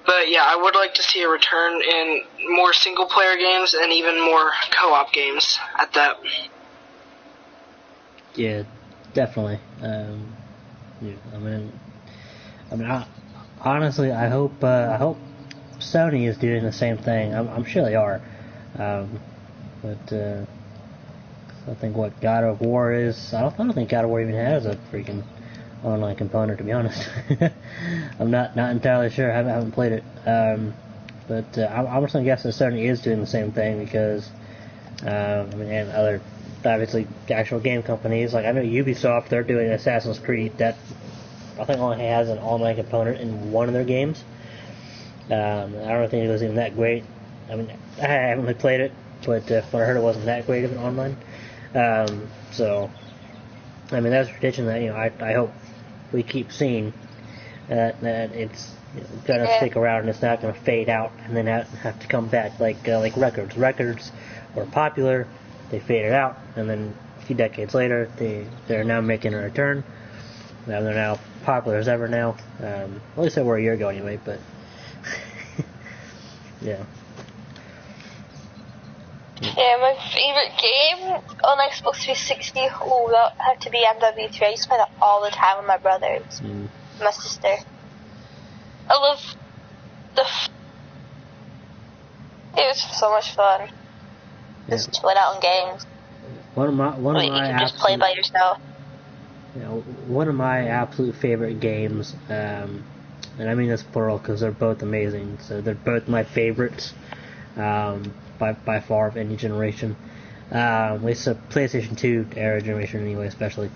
But yeah, I would like to see a return in more single-player games and even more co-op games at that. Yeah, definitely. Honestly, I hope Sony is doing the same thing. I'm sure they are. But I think what God of War is, I don't think God of War even has a freaking online component, to be honest. I'm not entirely sure. I haven't played it. But I'm just going to guess that Sony is doing the same thing because, and other, obviously, actual game companies. Like, I know Ubisoft, they're doing Assassin's Creed that I think only has an online component in one of their games. I don't think it was even that great. I mean, I haven't really played it, but when I heard it wasn't that great of an online. So, I mean, that's a tradition that, I hope we keep seeing that it's going to stick around and it's not going to fade out and then have to come back like records. Records were popular, they faded out, and then a few decades later, they're now making a return. They're now popular as ever now. At least they were a year ago anyway, but yeah. Yeah, my favourite game on Xbox 360, that had to be MW3. I used to play that all the time with my brothers, my sister. I love it was so much fun. Just chilling out on games. One of my you can just play by yourself. One of my absolute favorite games, and I mean this plural because they're both amazing. So they're both my favorites. By far of any generation. At least the PlayStation 2 era generation anyway, especially.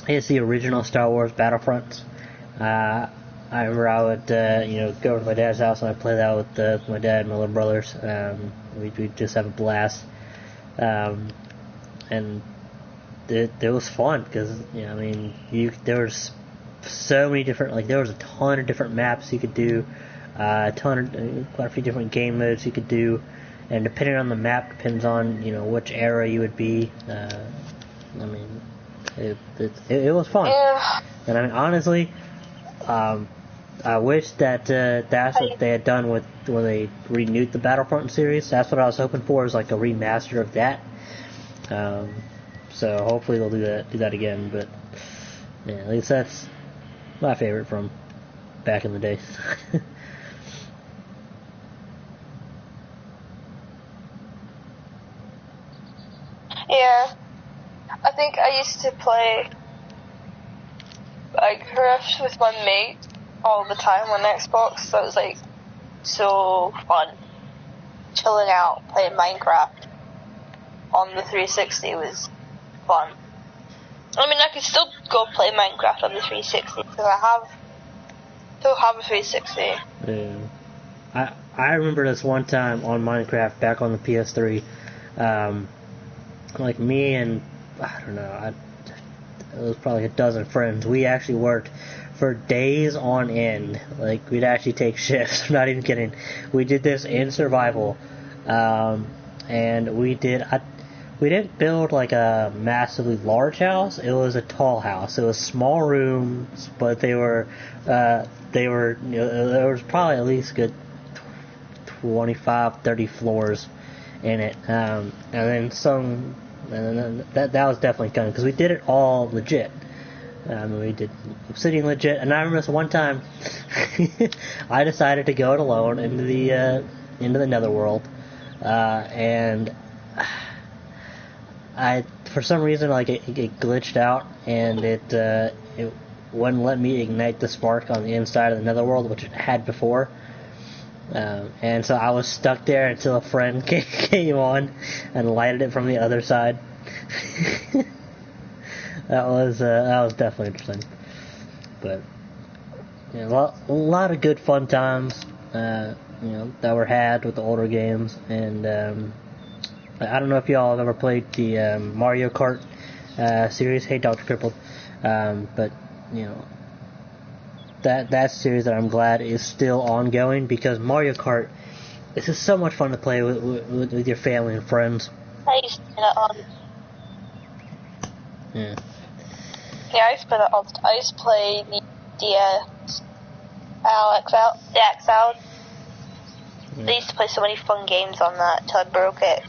It's the original Star Wars Battlefront. I remember I would, go over to my dad's house and I'd play that with my dad and my little brothers. We'd just have a blast. And it was fun because, there was so many different, there was a ton of different maps you could do. Quite a few different game modes you could do, and depending on the map, depends on which era you would be. It was fun, and I mean honestly, I wish that that's what they had done when they renewed the Battlefront series. That's what I was hoping for, is like a remaster of that. So hopefully they'll do that again. But yeah, at least that's my favorite from back in the day. Yeah, I think I used to play Minecraft with my mate all the time on Xbox. So it was so fun, chilling out playing Minecraft on the 360 was fun. I mean, I could still go play Minecraft on the 360 because I still have a 360. Yeah, I remember this one time on Minecraft back on the PS3. Me and, I don't know, it was probably a dozen friends. We actually worked for days on end. We'd actually take shifts. I'm not even kidding. We did this in survival. And we didn't build a massively large house. It was a tall house. It was small rooms, but there was probably at least good 25, 30 floors in it. And then that was definitely fun because we did it all legit. We did obsidian legit, and I remember this one time I decided to go it alone into the netherworld, and I, for some reason, it glitched out, and it wouldn't let me ignite the spark on the inside of the netherworld, which it had before. And so I was stuck there until a friend came on and lighted it from the other side. That was definitely interesting. But a lot of good fun times that were had with the older games. And I don't know if y'all have ever played the Mario Kart series. Hey, Dr. Crippled. But that series that I'm glad is still ongoing, because Mario Kart is just so much fun to play with your family and friends. I used to play that on. Yeah, I used to play that all the time. I used to play the XL. I used to play so many fun games on that until I broke it.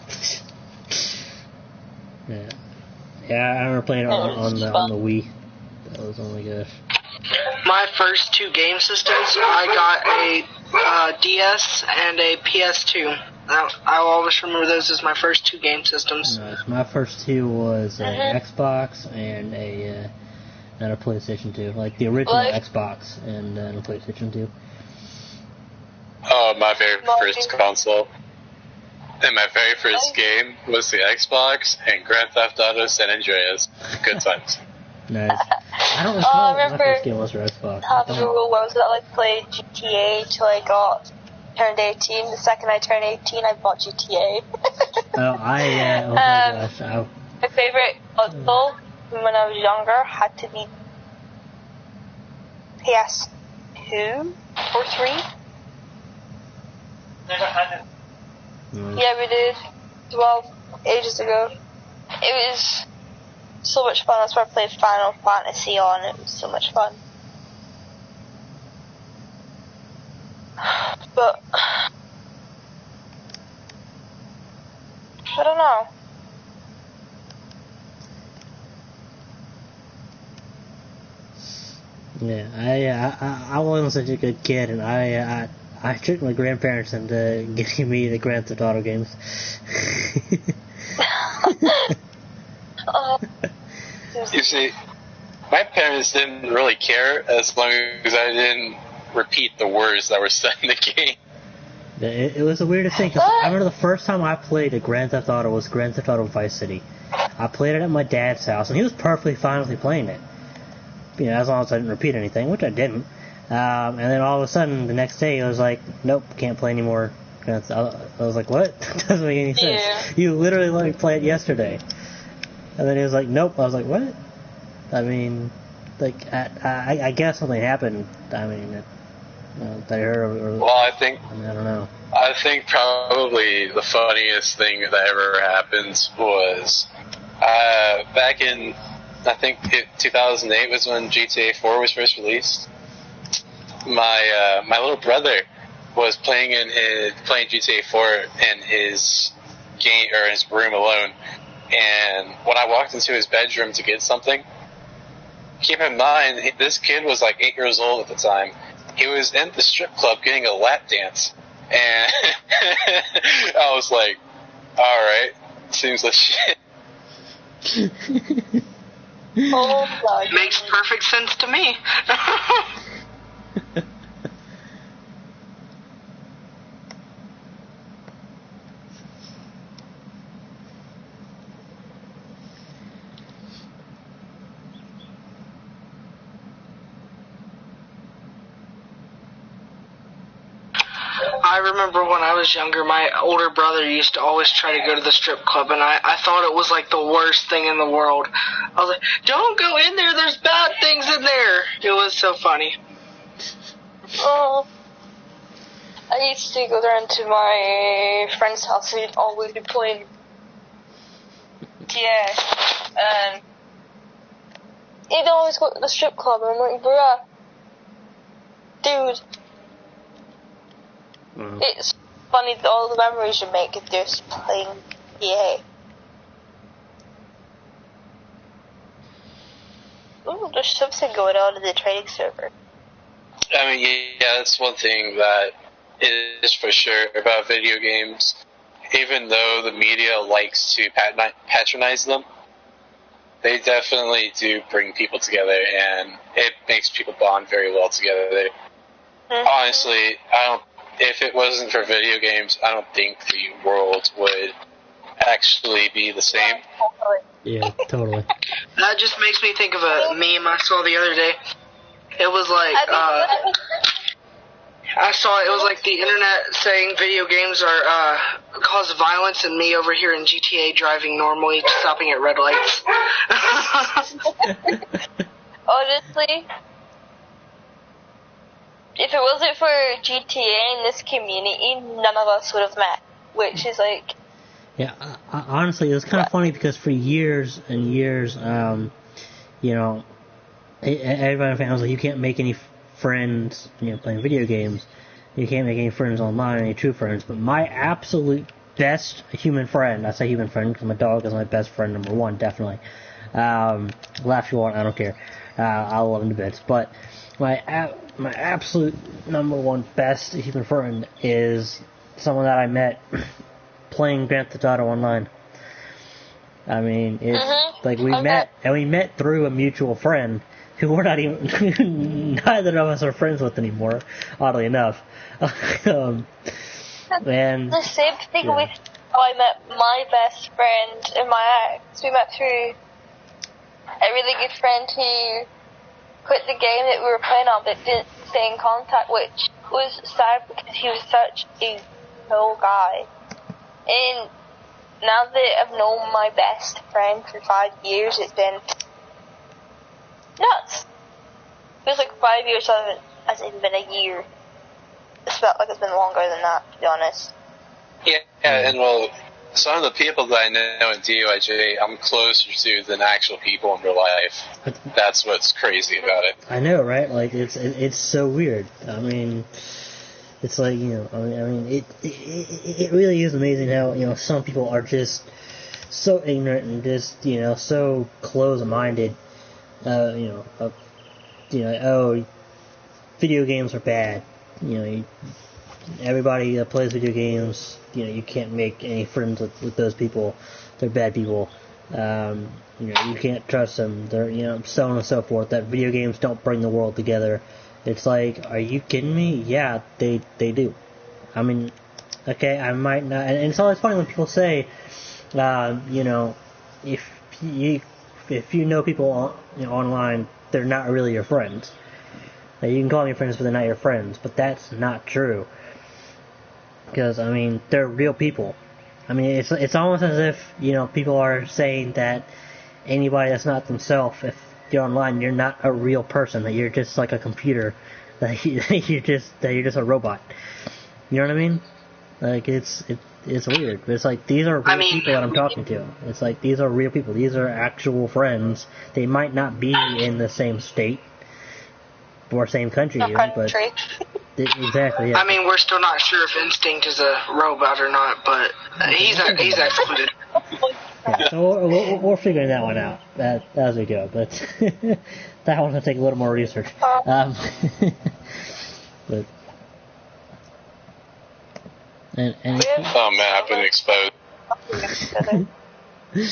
Yeah, I remember playing it on the Wii. That was only good. My first two game systems, I got a DS and a PS2. I'll always remember those as my first two game systems. Nice. My first two was an Xbox and a PlayStation 2, like the original Xbox and a PlayStation 2. Oh, my very first console and my very first game was the Xbox and Grand Theft Auto San Andreas. Good times. Nice. I don't recall what my first game was for Xbox. Having a rule was that I played GTA till I turned 18. The second I turned 18, I bought GTA. Oh my gosh. My favorite console when I was younger had to be PS2 or 3. Never had it. Yeah, we did. Well, ages ago. It was so much fun. That's where I played Final Fantasy on. It was so much fun. But I don't know. Yeah, I wasn't such a good kid, and I tricked my grandparents into getting me the Grand Theft Auto games. You see, my parents didn't really care as long as I didn't repeat the words that were said in the game. It was the weirdest thing, 'cause I remember the first time I played a Grand Theft Auto was Grand Theft Auto Vice City. I played it at my dad's house, and he was perfectly fine with me playing it. You know, as long as I didn't repeat anything, which I didn't. And then all of a sudden, the next day, it was like, nope, can't play anymore. I was like, what? That doesn't make any sense. Yeah. You literally let me play it yesterday. And then he was like, nope. I was like, what? I mean, like, I guess something happened. I mean, that I heard. Well, I don't know. I think probably the funniest thing that ever happened was back in, I think 2008 was when GTA 4 was first released. My little brother was playing GTA 4 in his game or his room alone, and when I walked into his bedroom to get something, keep in mind this kid was like 8 years old at the time. He was in the strip club getting a lap dance, and I was like, all right, seems like shit. Oh my. Makes perfect sense to me. I remember when I was younger, my older brother used to always try to go to the strip club, and I thought it was like the worst thing in the world. I was like, don't go in there, there's bad things in there. It was so funny. Oh. I used to go there into my friend's house, and he'd always be playing GTA, and he'd always go to the strip club, and I'm like, bruh, dude. It's funny that all the memories you make if just playing GTA. Ooh, there's something going on in the trading server. I mean, yeah, that's one thing that is for sure about video games. Even though the media likes to patronize them, they definitely do bring people together, and it makes people bond very well together. Mm-hmm. Honestly, if it wasn't for video games, I don't think the world would actually be the same. Yeah, totally. That just makes me think of a meme I saw the other day. It was like, I saw it was like the internet saying video games are cause violence, and me over here in GTA driving normally, stopping at red lights. Honestly, if it wasn't for GTA in this community, none of us would have met, which is like... Yeah, honestly, it was kind of funny because for years and years, you know, everybody in the family was like, you can't make any friends, you know, playing video games. You can't make any friends online, any true friends. But my absolute best human friend, I say human friend because my dog is my best friend, number one, definitely. Laugh if you want, I don't care. I love him to bits. But my absolute number one best human friend is someone that I met playing Grand Theft Auto Online. I mean, it's like we met through a mutual friend who we're not even, neither of us are friends with anymore, oddly enough. And the same thing with how I met my best friend and my ex. We met through a really good friend who quit the game that we were playing on but didn't stay in contact, which was sad because he was such a cool guy. And now that I've known my best friend for 5 years, it's been nuts. It feels like 5 years hasn't even been a year. It's felt like it's been longer than that, to be honest. Yeah, and well, some of the people that I know in DOIJ, I'm closer to than actual people in real life. That's what's crazy about it. I know, right? Like, it's so weird. I mean, it's like, I mean, it really is amazing how, some people are just so ignorant and just, so close-minded. Oh, video games are bad. Everybody that plays video games, you can't make any friends with those people. They're bad people. You can't trust them. They're, so on and so forth. That video games don't bring the world together. It's like, are you kidding me? Yeah, they do. I mean, okay, I might not, and it's always funny when people say, if you know people online, they're not really your friends. Now, you can call them your friends, but they're not your friends. But that's not true. Because, I mean, they're real people. I mean, it's almost as if, people are saying that anybody that's not themselves, if you're online, you're not a real person, that you're just like a computer, that you're just a robot. You know what I mean? Like, it's weird. It's like, these are real people that I'm talking to. It's like, these are real people. These are actual friends. They might not be in the same state or same country, but exactly. Yeah. I mean, we're still not sure if Instinct is a robot or not, but he's excluded. Yeah, so we're figuring that one out as we go, but that one's gonna take a little more research. But oh man, I've been exposed. We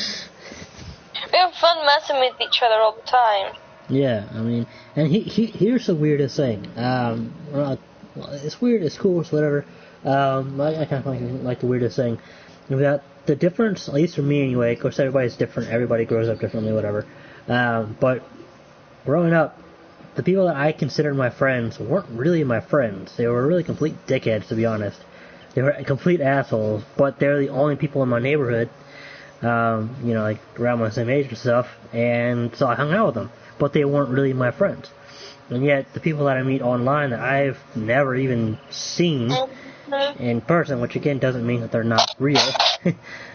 have fun messing with each other all the time. Yeah, I mean, and here's the weirdest thing. Well, it's weird, it's cool, it's whatever. I kind of like the weirdest thing. We've got the difference, at least for me anyway. Of course, everybody's different. Everybody grows up differently, whatever. But growing up, the people that I considered my friends weren't really my friends. They were really complete dickheads, to be honest. They were complete assholes, but they're the only people in my neighborhood, like around my same age and stuff, and so I hung out with them. But they weren't really my friends. And yet, the people that I meet online that I've never even seen in person, which again doesn't mean that they're not real,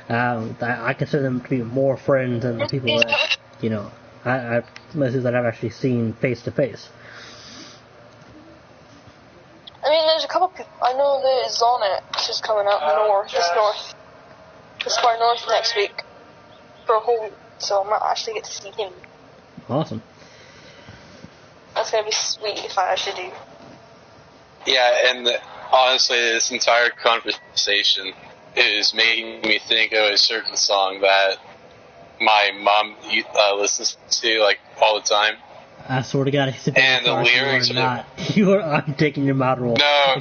I consider them to be more friends than the people that, most that I've actually seen face to face. I mean, there's a couple people. I know there's Zonnet, which is coming up this far north next week for a whole week, so I might actually get to see him. Awesome. That's gonna be sweet if I actually do. Yeah, and honestly, this entire conversation is making me think of a certain song that my mom listens to like all the time. I swear to God, and the lyrics I'm taking your mouth roll. No,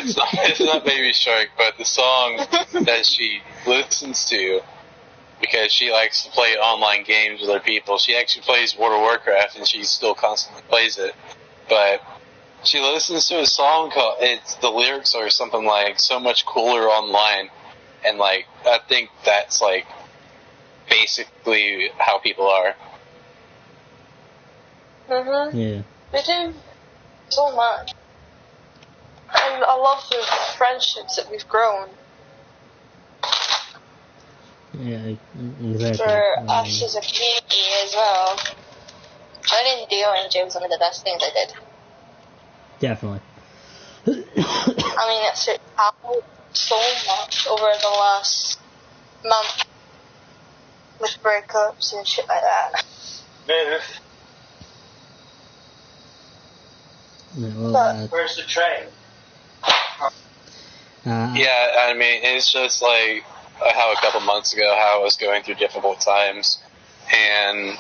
it's not Baby Shark, but the song that she listens to, because she likes to play online games with other people. She actually plays World of Warcraft, and she still constantly plays it. But she listens to a song called, the lyrics are something like, so much cooler online. And, like, I think that's, like, basically how people are. Yeah. They do so much. And I love the friendships that we've grown. Yeah, exactly. For us as a community as well. Joining DOIJ was one of the best things I did. Definitely. I mean, it's happened so much over the last month with breakups and shit like that. Where's the train? Yeah, I mean, it's just like how a couple months ago, how I was going through difficult times, and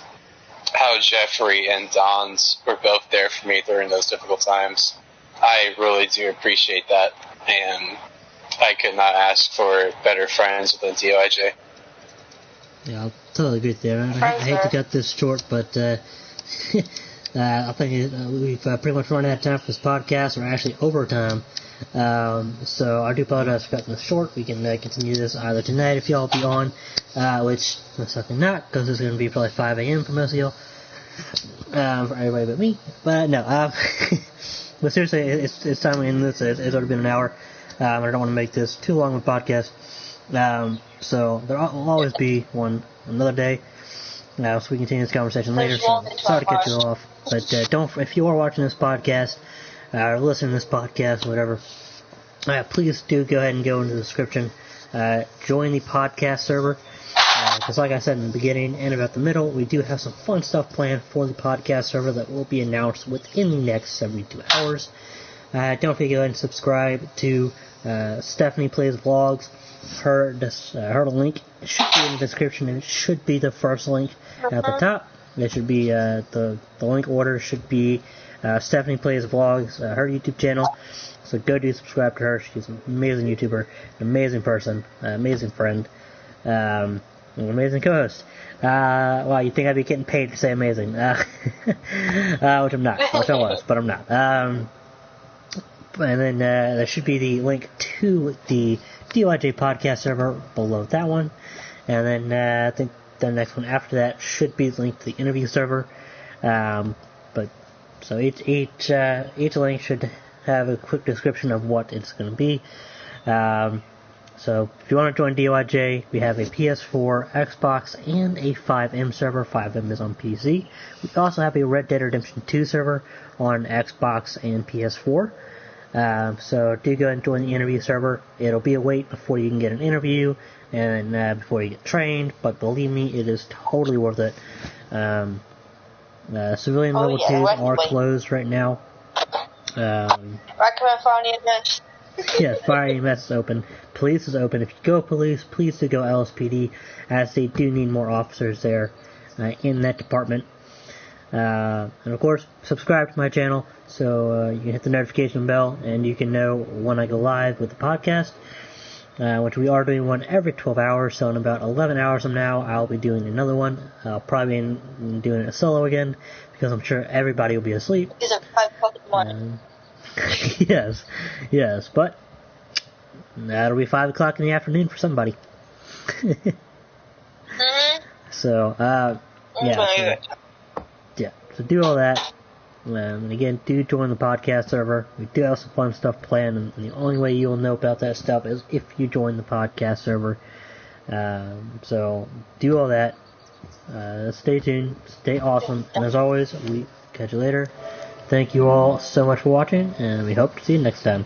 how Jeffrey and Don's were both there for me during those difficult times. I really do appreciate that, and I could not ask for better friends within DOIJ. Yeah, I'll totally agree there. I hate to cut this short, but I think we've pretty much run out of time for this podcast. We're actually over time. So I do apologize for cutting this short. We can continue this either tonight if y'all be on, which most likely not, because it's going to be probably 5 a.m. for most of y'all, for everybody but me. But no, but seriously, it's time we end this. It's already been an hour. I don't want to make this too long of a podcast. So there will always be another day. So we continue this conversation later. So sorry to cut you off, but if you are watching this podcast, or listening to this podcast, whatever, please do go ahead and go into the description. Join the podcast server. Because like I said in the beginning and about the middle, we do have some fun stuff planned for the podcast server that will be announced within the next 72 hours. Don't forget to go ahead and subscribe to Stephanie Plays Vlogs. Her link should be in the description, and it should be the first link at the top. It should be the link order should be Stephanie Plays Vlogs, her YouTube channel. So go do subscribe to her. She's an amazing YouTuber, an amazing person, an amazing friend, an amazing co-host. Wow, you'd think I'd be getting paid to say amazing, which I'm not, which I was, but I'm not. And then there should be the link to the DOIJ podcast server below that one. And then I think the next one after that should be linked to the interview server. So each link should have a quick description of what it's going to be. So if you want to join DOIJ, we have a PS4, Xbox, and a 5M server. 5M is on PC. We also have a Red Dead Redemption 2 server on Xbox and PS4. So do go and join the interview server. It'll be a wait before you can get an interview and before you get trained, but believe me, it is totally worth it. Civilian level 2s are closed right now. Recommend Fire EMS. Yes, Fire EMS is open. Police is open. If you go police, please do go LSPD, as they do need more officers there in that department. And of course, subscribe to my channel so you can hit the notification bell and you can know when I go live with the podcast, which we are doing one every 12 hours. So in about 11 hours from now, I'll be doing another one. I'll probably be doing it solo again because I'm sure everybody will be asleep. Yes, but that'll be 5 o'clock in the afternoon for somebody. So, so do all that. And again, do join the podcast server. We do have some fun stuff planned, and the only way you'll know about that stuff is if you join the podcast server. So do all that. Stay tuned. Stay awesome. And as always, we catch you later. Thank you all so much for watching, and we hope to see you next time.